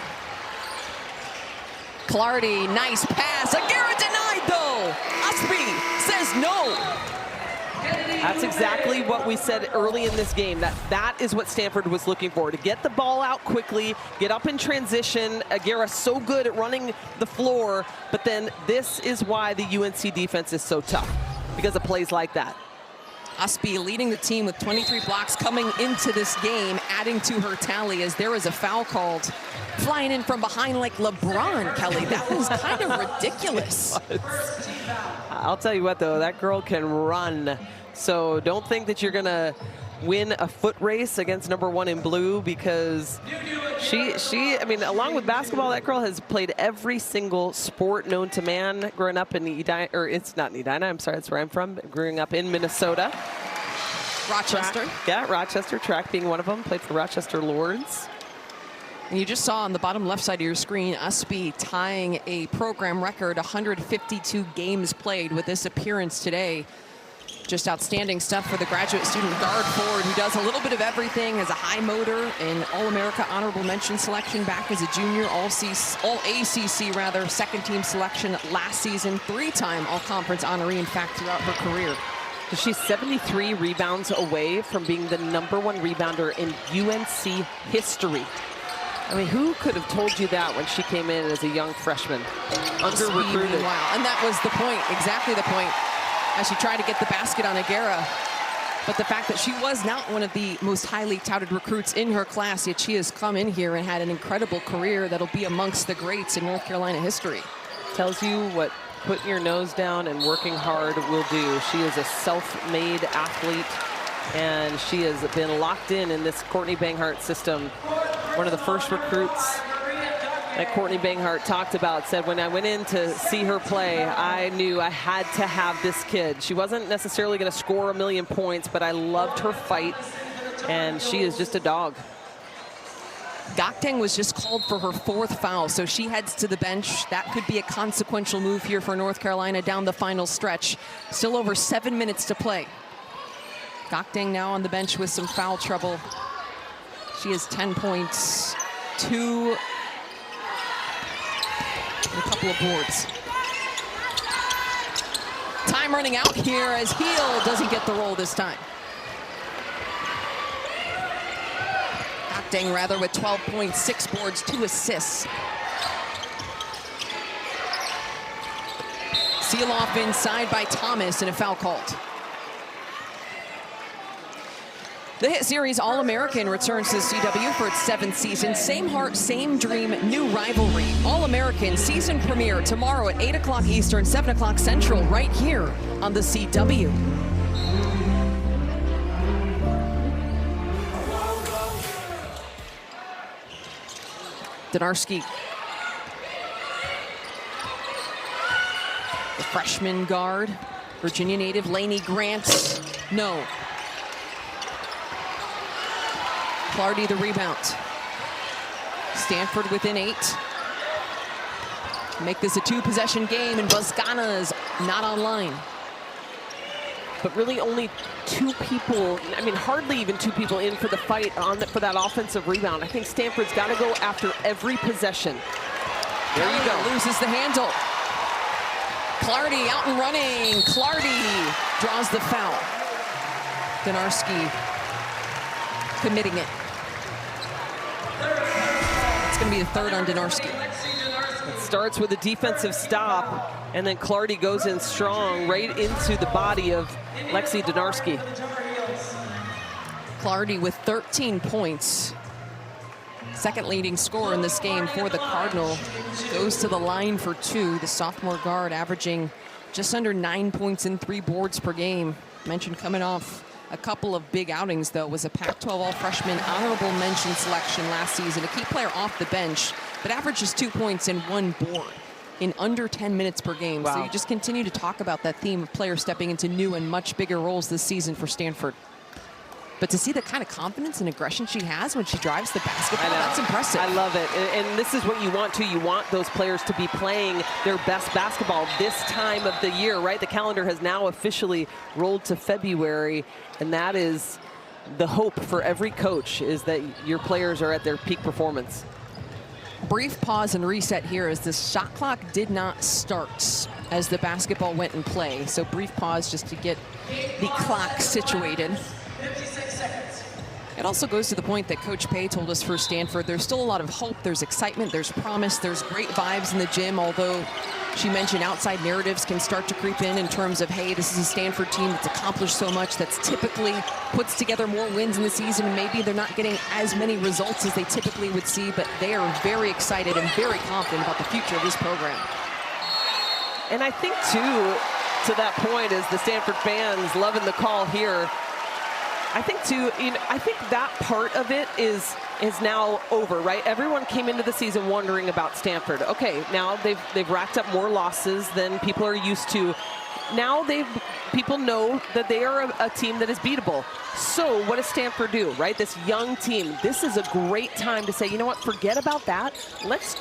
Clardy, nice pass. Agara denied, though. Ustby says no. That's exactly what we said early in this game, that is what Stanford was looking for, to get the ball out quickly, get up in transition. Agara so good at running the floor, but then this is why the UNC defense is so tough, because of plays like that. Ustby leading the team with 23 blocks coming into this game, adding to her tally as there is a foul called. Flying in from behind like LeBron, Kelly. That was kind of ridiculous. I'll tell you what, though, that girl can run. So don't think that you're going to win a foot race against #1 in blue, because I mean, along with basketball, that girl has played every single sport known to man growing up in Edina, or it's not in Edina, I'm sorry, that's where I'm from, growing up in Minnesota. Rochester. Track, yeah, Rochester, track being one of them, played for Rochester Lords. And you just saw on the bottom left side of your screen, Ustby tying a program record, 152 games played with this appearance today. Just outstanding stuff for the graduate student guard forward who does a little bit of everything, has a high motor, and All-America honorable mention selection back as a junior, All-ACC rather, second team selection last season, 3-time All-Conference honoree, in fact, throughout her career. So she's 73 rebounds away from being the #1 rebounder in UNC history. I mean, who could have told you that when she came in as a young freshman? Under-recruited. Wow, and that was the point, exactly the point, as she tried to get the basket on Agara. But the fact that she was not one of the most highly touted recruits in her class, yet she has come in here and had an incredible career that'll be amongst the greats in North Carolina history. Tells you what putting your nose down and working hard will do. She is a self-made athlete, And she has been locked in this Courtney Banghart system. One of the first recruits that Courtney Banghart talked about said, when I went in to see her play, I knew I had to have this kid. She wasn't necessarily going to score a million points, but I loved her fight, and she is just a dog. Gakdeng was just called for her 4th foul, so she heads to the bench. That could be a consequential move here for North Carolina down the final stretch. Still over 7 minutes to play. Gakdeng now on the bench with some foul trouble. She has 10 points, 2 and a couple of boards. Time running out here as Heel doesn't get the roll this time. Gakdeng rather with 12 points, 6 boards, 2 assists. Seal off inside by Thomas and a foul called. The hit series All-American returns to CW for its 7th season. Same heart, same dream, new rivalry. All-American season premiere tomorrow at 8 o'clock Eastern, 7 o'clock Central, right here on the CW. Donarski. The freshman guard, Virginia native Lainey Grant. No. Clardy the rebound. Stanford within 8. Make this a 2-possession game, and Buzgana's not online. But really only 2 people, I mean, hardly even 2 people in for the fight for that offensive rebound. I think Stanford's got to go after every possession. There you go. Loses the handle. Clardy out and running. Clardy draws the foul. Donarski committing it. It's going to be the 3rd on Donarski. It starts with a defensive stop, and then Clardy goes in strong right into the body of Lexi Donarski. Clardy with 13 points. Second leading scorer in this game for the Cardinal. Goes to the line for 2. The sophomore guard averaging just under 9 points and 3 boards per game. Mentioned coming off a couple of big outings, though, was a Pac-12 All-Freshman honorable mention selection last season. A key player off the bench, but averages 2 points and 1 board in under 10 minutes per game. Wow. So you just continue to talk about that theme of players stepping into new and much bigger roles this season for Stanford. But to see the kind of confidence and aggression she has when she drives the basketball, that's impressive. I love it. And this is what you want to. You want those players to be playing their best basketball this time of the year, right? The calendar has now officially rolled to February, and that is the hope for every coach, is that your players are at their peak performance. Brief pause and reset here as the shot clock did not start as the basketball went in play. So brief pause just to get the clock situated. It also goes to the point that Coach Pay told us for Stanford, there's still a lot of hope, there's excitement, there's promise, there's great vibes in the gym, although she mentioned outside narratives can start to creep in terms of, hey, this is a Stanford team that's accomplished so much, that's typically puts together more wins in the season, and maybe they're not getting as many results as they typically would see, but they are very excited and very confident about the future of this program. And I think, too, to that point, is the Stanford fans loving the call here. I think, too, I think that part of it is now over, right? Everyone came into the season wondering about Stanford. Okay, now they've racked up more losses than people are used to. Now people know that they are a team that is beatable. So what does Stanford do, right? This young team, this is a great time to say, you know what, forget about that. Let's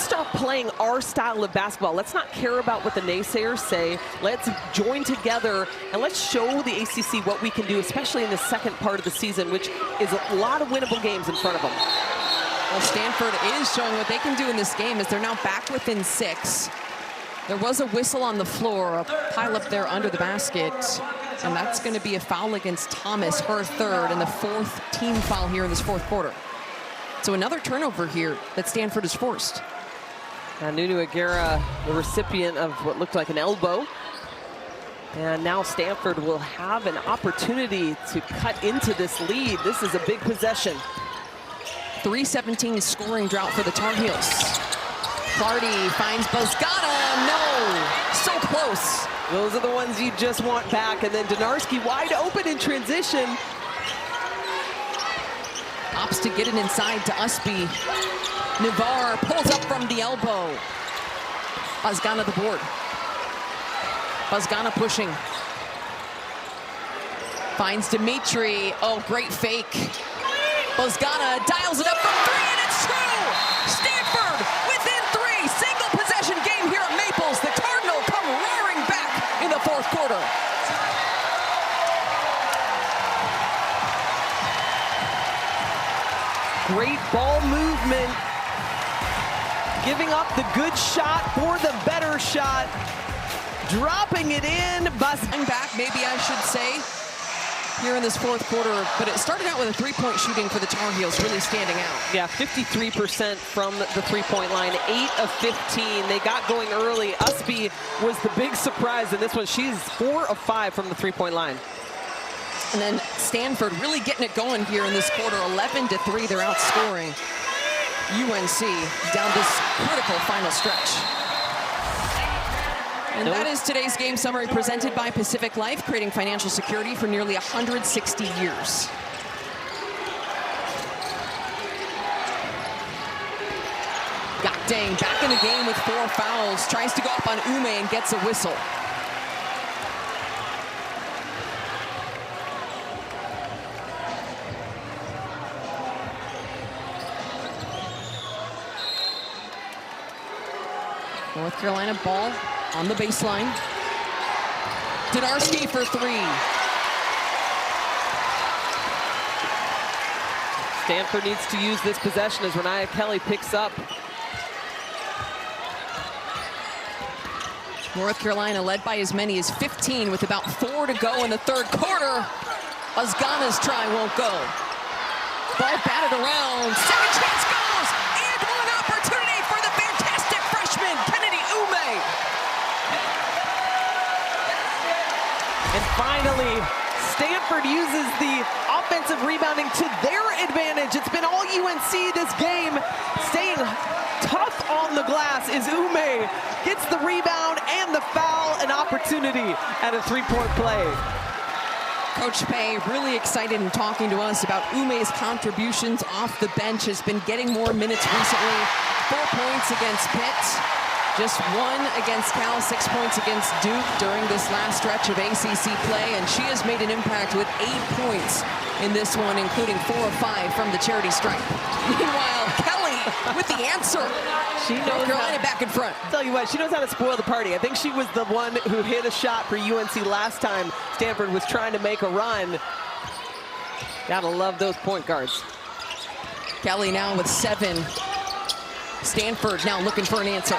start playing our style of basketball. Let's not care about what the naysayers say. Let's join together and let's show the ACC what we can do, especially in the second part of the season, which is a lot of winnable games in front of them. Well, Stanford is showing what they can do in this game as they're now back within 6. There was a whistle on the floor, a pile up there under the basket, and that's going to be a foul against Thomas, her 3rd, and the 4th team foul here in this 4th quarter. So another turnover here that Stanford has forced. Nunu Agara, the recipient of what looked like an elbow. And now Stanford will have an opportunity to cut into this lead. This is a big possession. 3:17 scoring drought for the Tar Heels. Clardy finds Buzgana, no, so close. Those are the ones you just want back. And then Donarski wide open in transition. Opts to get it inside to Ustby. Navarre pulls up from the elbow. Bozgana the board. Bozgana pushing. Finds Dimitri. Oh, great fake. Bozgana dials it up from 3, and it's true! Stanford within 3. Single possession game here at Maples. The Cardinal come roaring back in the 4th quarter. Great ball movement. Giving up the good shot for the better shot. Dropping it in. Back, maybe I should say, here in this 4th quarter, but it started out with a 3-point shooting for the Tar Heels, really standing out. Yeah, 53% from the 3-point line, 8 of 15. They got going early. Ustby was the big surprise in this one. She's 4 of 5 from the 3-point line. And then Stanford really getting it going here in this quarter, 11-3. They're outscoring UNC down this critical final stretch. And that is today's game summary presented by Pacific Life, creating financial security for nearly 160 years. Gakdeng back in the game with 4 fouls, tries to go up on Ume and gets a whistle. North Carolina ball on the baseline. Donarski for 3. Stanford needs to use this possession as Renaya Kelly picks up. North Carolina led by as many as 15 with about 4 to go in the 3rd quarter. Bozgana's try won't go. Ball batted around. Second chance goes. And one opportunity for the fantastic freshman, Kennedy Ume. And finally, Stanford uses the offensive rebounding to their advantage. It's been all UNC this game. Staying tough on the glass is Ume. Gets the rebound and the foul, an opportunity at a 3-point play. Coach Pay really excited in talking to us about Ume's contributions off the bench. Has been getting more minutes recently. 4 points against Pitt. Just 1 against Cal, 6 points against Duke during this last stretch of ACC play, and she has made an impact with 8 points in this one, including 4 of 5 from the charity stripe. Meanwhile, Kelly with the answer. She knows North Carolina back in front. Tell you what, she knows how to spoil the party. I think she was the one who hit a shot for UNC last time Stanford was trying to make a run. Gotta love those point guards. Kelly now with 7. Stanford now looking for an answer.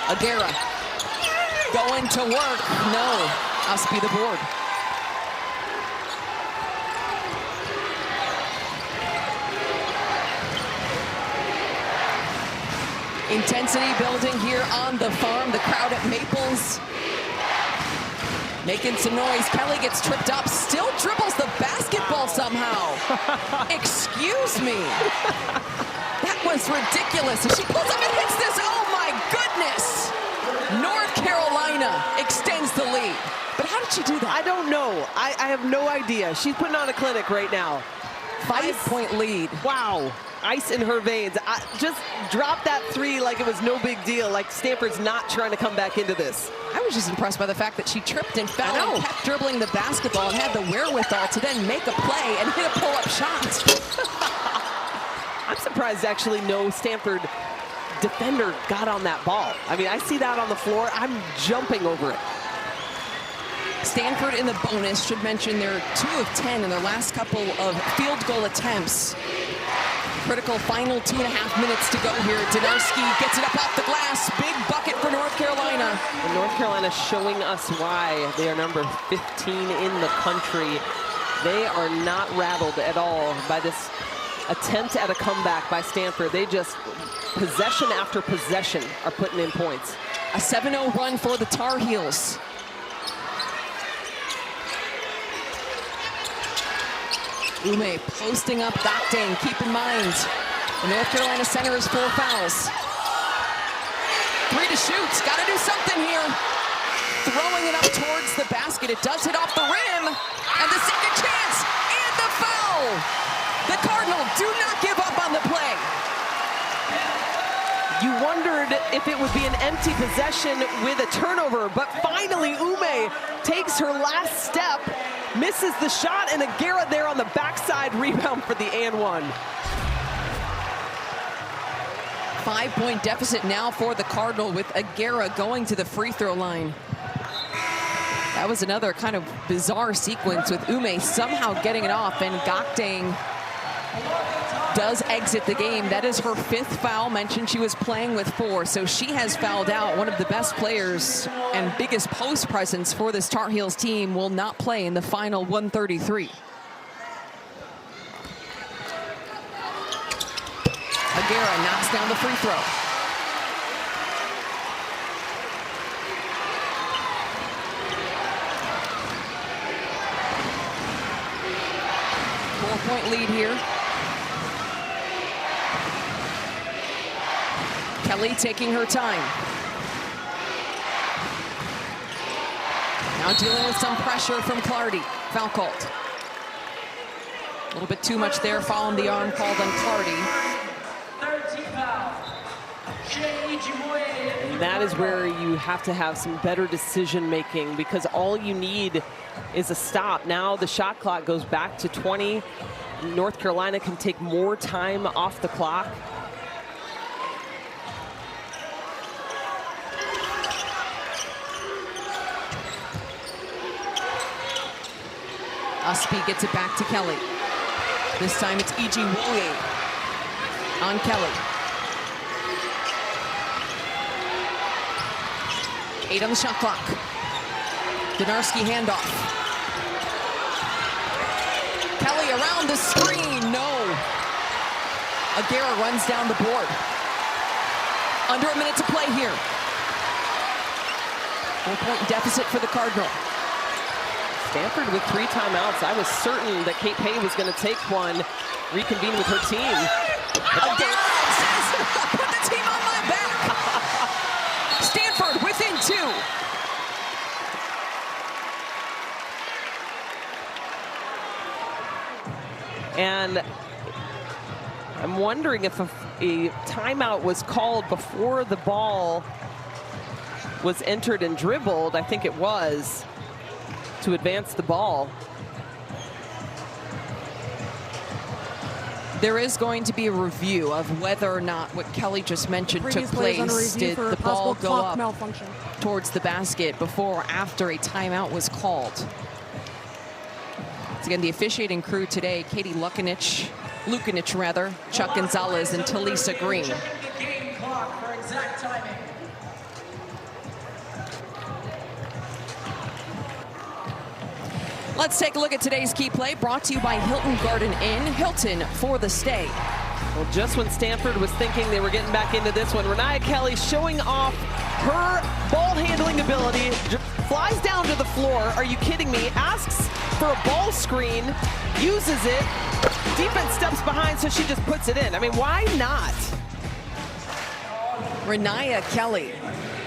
Agara going to work. No. Ustby the board. Intensity building here on the farm. The crowd at Maples making some noise. Kelly gets tripped up, still dribbles the basketball somehow. Excuse me. That was ridiculous. And she pulls up and hits this. Oh my goodness. North Carolina extends the lead. But how did she do that? I don't know. I have no idea. She's putting on a clinic right now. 5-point lead. Wow. Ice in her veins. Just drop that 3 like it was no big deal, like Stanford's not trying to come back into this. I was just impressed by the fact that she tripped and fell and kept dribbling the basketball and had the wherewithal to then make a play and hit a pull-up shot. I'm surprised actually no Stanford defender got on that ball. I mean, I see that on the floor. I'm jumping over it. Stanford in the bonus. Should mention they're 2 of 10 in their last couple of field goal attempts. Critical final 2.5 minutes to go here. Donarski gets it up off the glass. Big bucket for North Carolina. And North Carolina showing us why they are number 15 in the country. They are not rattled at all by this attempt at a comeback by Stanford. They just, possession after possession, are putting in points. A 7-0 run for the Tar Heels. Ume posting up Gakdeng. Keep in mind, the North Carolina center is 4 fouls. 3 to shoot. Got to do something here. Throwing it up towards the basket. It does hit off the rim. And the second chance. And the foul. The Cardinal do not give up on the play. You wondered if it would be an empty possession with a turnover, but finally Ume takes her last step, misses the shot, and Agara there on the backside rebound for the and one. 5-point deficit now for the Cardinal with Agara going to the free throw line. That was another kind of bizarre sequence with Ume somehow getting it off, and Gakdeng does exit the game. That is her 5th foul. Mentioned she was playing with 4, so she has fouled out. One of the best players and biggest post presence for this Tar Heels team will not play in the final 133. Agara knocks down the free throw. Four-point lead here. Kelly taking her time. Now dealing with some pressure from Clardy. Foul called. A little bit too much there, following the arm called on Clardy. And that is where you have to have some better decision making, because all you need is a stop. Now the shot clock goes back to 20. North Carolina can take more time off the clock. Ustby gets it back to Kelly. This time it's E.G. Woolley on Kelly. 8 on the shot clock. Dinarski handoff. Kelly around the screen, no. Agara runs down the board. Under a minute to play here. 4-point deficit for the Cardinal. Stanford with 3 timeouts. I was certain that Kate Pay was going to take one, reconvene with her team. Agara says, put the team on my back. Stanford within 2. And I'm wondering if a timeout was called before the ball was entered and dribbled. I think it was, to advance the ball. There is going to be a review of whether or not what Kelly just mentioned took place. Did the ball go up towards the basket before or after a timeout was called? Once again, the officiating crew today, Katie Lukanich, Chuck Gonzalez, and Talisa Green. Let's take a look at today's key play, brought to you by Hilton Garden Inn. Hilton for the stay. Well, just when Stanford was thinking they were getting back into this one, Renaya Kelly showing off her ball handling ability, flies down to the floor. Are you kidding me? Asks for a ball screen, uses it. Defense steps behind, so she just puts it in. I mean, why not? Renaya Kelly,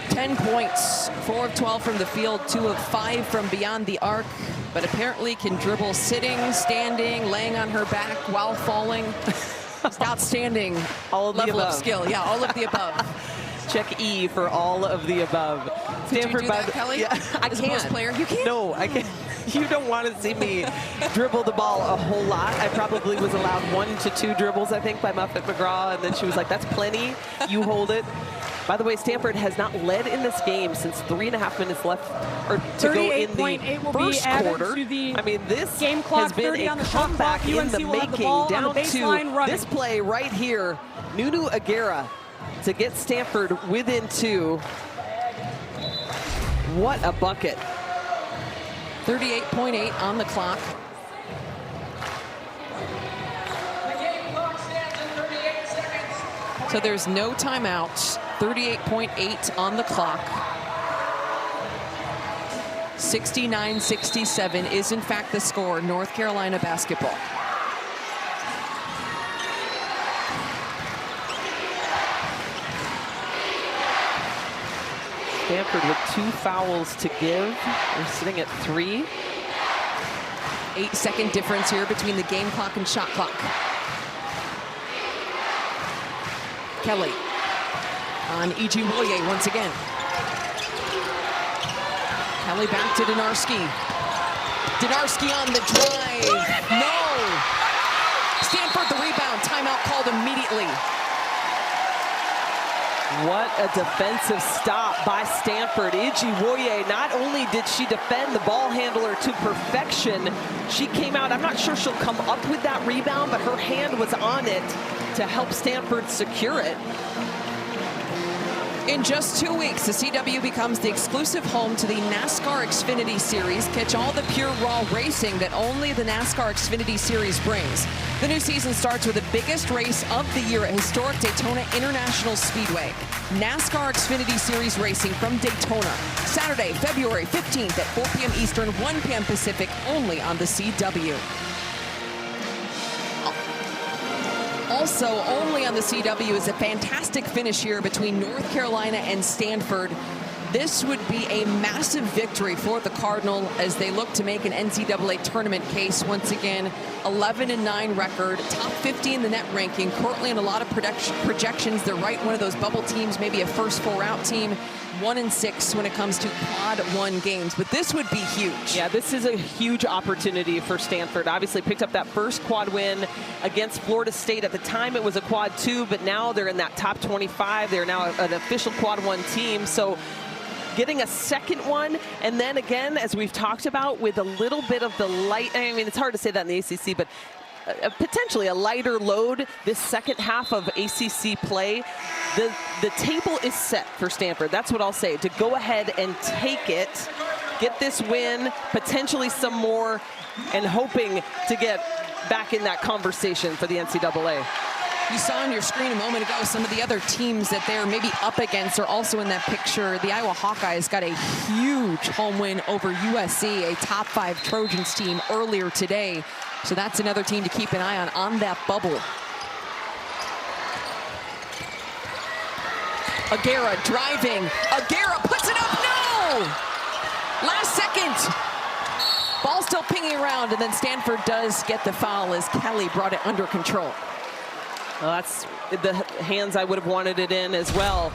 10 points, 4 of 12 from the field, 2 of 5 from beyond the arc, but apparently can dribble sitting, standing, laying on her back while falling. Just outstanding all of level the above. Of skill. Yeah, all of the above. Check E for all of the above. Stanford, could you do that, Kelly? Yeah, I As can't. a post player, you can't? No, I can't. You don't want to see me dribble the ball a whole lot. I probably was allowed 1 to 2 dribbles, I think, by Muffet McGraw, and then she was like, that's plenty. You hold it. By the way, Stanford has not led in this game since 3.5 minutes left to go in the first quarter. I mean, this game clock, has been a comeback in the making, down to this play right here. Nunu Agara to get Stanford within 2. What a bucket. 38.8 on the clock. The game clock stands at 38 seconds. So there's no timeouts. 38.8 on the clock. 69-67 is in fact the score. North Carolina basketball. Stanford with 2 fouls to give. They're sitting at 3. 8-second difference here between the game clock and shot clock. Kelly on Ijiwoye once again. Kelly back to Dinarski. Dinarski on the drive. No! Stanford the rebound. Timeout called immediately. What a defensive stop by Stanford. Ijiwoye, not only did she defend the ball handler to perfection, she came out, I'm not sure she'll come up with that rebound, but her hand was on it to help Stanford secure it. In just 2 weeks, the CW becomes the exclusive home to the NASCAR Xfinity Series. Catch all the pure raw racing that only the NASCAR Xfinity Series brings. The new season starts with the biggest race of the year at historic Daytona International Speedway. NASCAR Xfinity Series racing from Daytona. Saturday, February 15th at 4 p.m. Eastern, 1 p.m. Pacific, only on the CW. Also, only on the CW is a fantastic finish here between North Carolina and Stanford. This would be a massive victory for the Cardinal as they look to make an NCAA tournament case. Once again, 11-9 record, top 50 in the net ranking. Currently in a lot of projections, they're right one of those bubble teams, maybe a first 4-out team. 1-6 when it comes to quad 1 games, but this would be huge. Yeah, this is a huge opportunity for Stanford. Obviously picked up that first quad win against Florida State. At the time it was a quad 2, but now they're in that top 25. They're now an official quad 1 team. So getting a second one, and then again, as we've talked about, with a little bit of the light, I mean, it's hard to say that in the ACC, but potentially a lighter load this second half of ACC play. The table is set for Stanford. That's what I'll say, to go ahead and take it, get this win, potentially some more, and hoping to get back in that conversation for the NCAA. You saw on your screen a moment ago some of the other teams that they're maybe up against are also in that picture. The Iowa Hawkeyes got a huge home win over USC, a top 5 Trojans team earlier today. So that's another team to keep an eye on that bubble. Agara driving. Agara puts it up. No! Last second. Ball still pinging around, and then Stanford does get the foul as Kelly brought it under control. Well, that's the hands I would have wanted it in as well.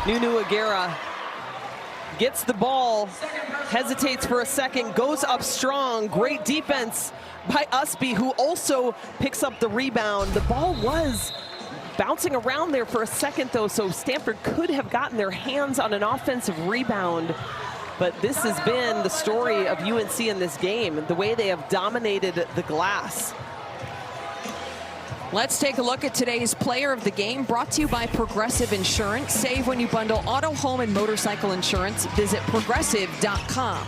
Nunu Agara gets the ball, hesitates for a second, goes up strong. Great defense by Ustby, who also picks up the rebound. The ball was bouncing around there for a second, though, so Stanford could have gotten their hands on an offensive rebound. But this has been the story of UNC in this game, the way they have dominated the glass. Let's take a look at today's player of the game, brought to you by Progressive Insurance. Save when you bundle auto, home, and motorcycle insurance. Visit progressive.com.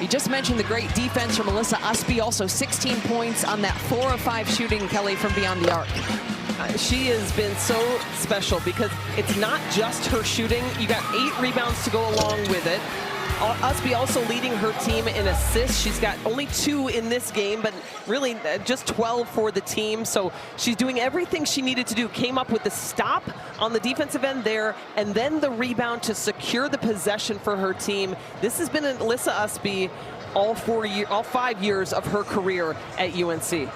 You just mentioned the great defense from Alyssa Ustby, also 16 points on that 4 of 5 shooting, Kelly, from beyond the arc. She has been so special because it's not just her shooting. You got 8 rebounds to go along with it. Ustby also leading her team in assists. She's got only 2 in this game, but really just 12 for the team. So she's doing everything she needed to do. Came up with the stop on the defensive end there, and then the rebound to secure the possession for her team. This has been an Alyssa Ustby all 5 years of her career at UNC.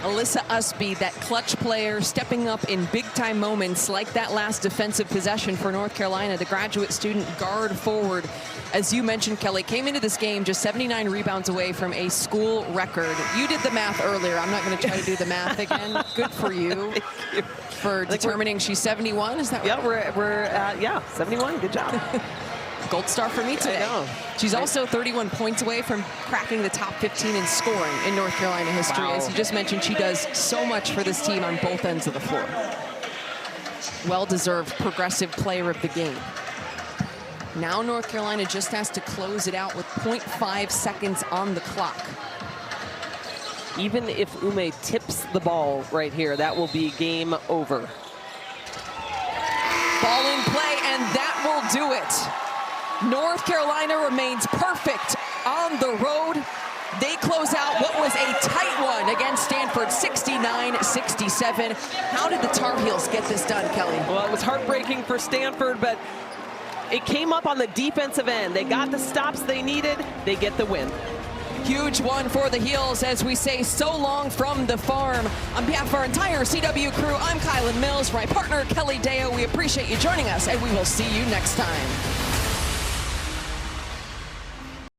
Alyssa Ustby, that clutch player, stepping up in big-time moments like that last defensive possession for North Carolina. The graduate student guard forward, as you mentioned, Kelly, came into this game just 79 rebounds away from a school record. You did the math earlier. I'm not going to try to do the math again. Good for you for determining she's 71. Is that right? Yeah, 71. Good job. Gold star for me today. I know. She's also 31 points away from cracking the top 15 in scoring in North Carolina history. Wow. As you just mentioned, she does so much for this team on both ends of the floor. Well-deserved Progressive Player of the Game. Now North Carolina just has to close it out with 0.5 seconds on the clock. Even if Ume tips the ball right here, that will be game over. Ball in play, and that will do it. North Carolina remains perfect on the road. They close out what was a tight one against Stanford, 69-67. How did the Tar Heels get this done, Kelly? Well, it was heartbreaking for Stanford, but it came up on the defensive end. They got the stops they needed. They get the win. Huge one for the Heels as we say so long from the farm. On behalf of our entire CW crew, I'm Kylan Mills. For my partner, Kelly Deo, we appreciate you joining us, and we will see you next time.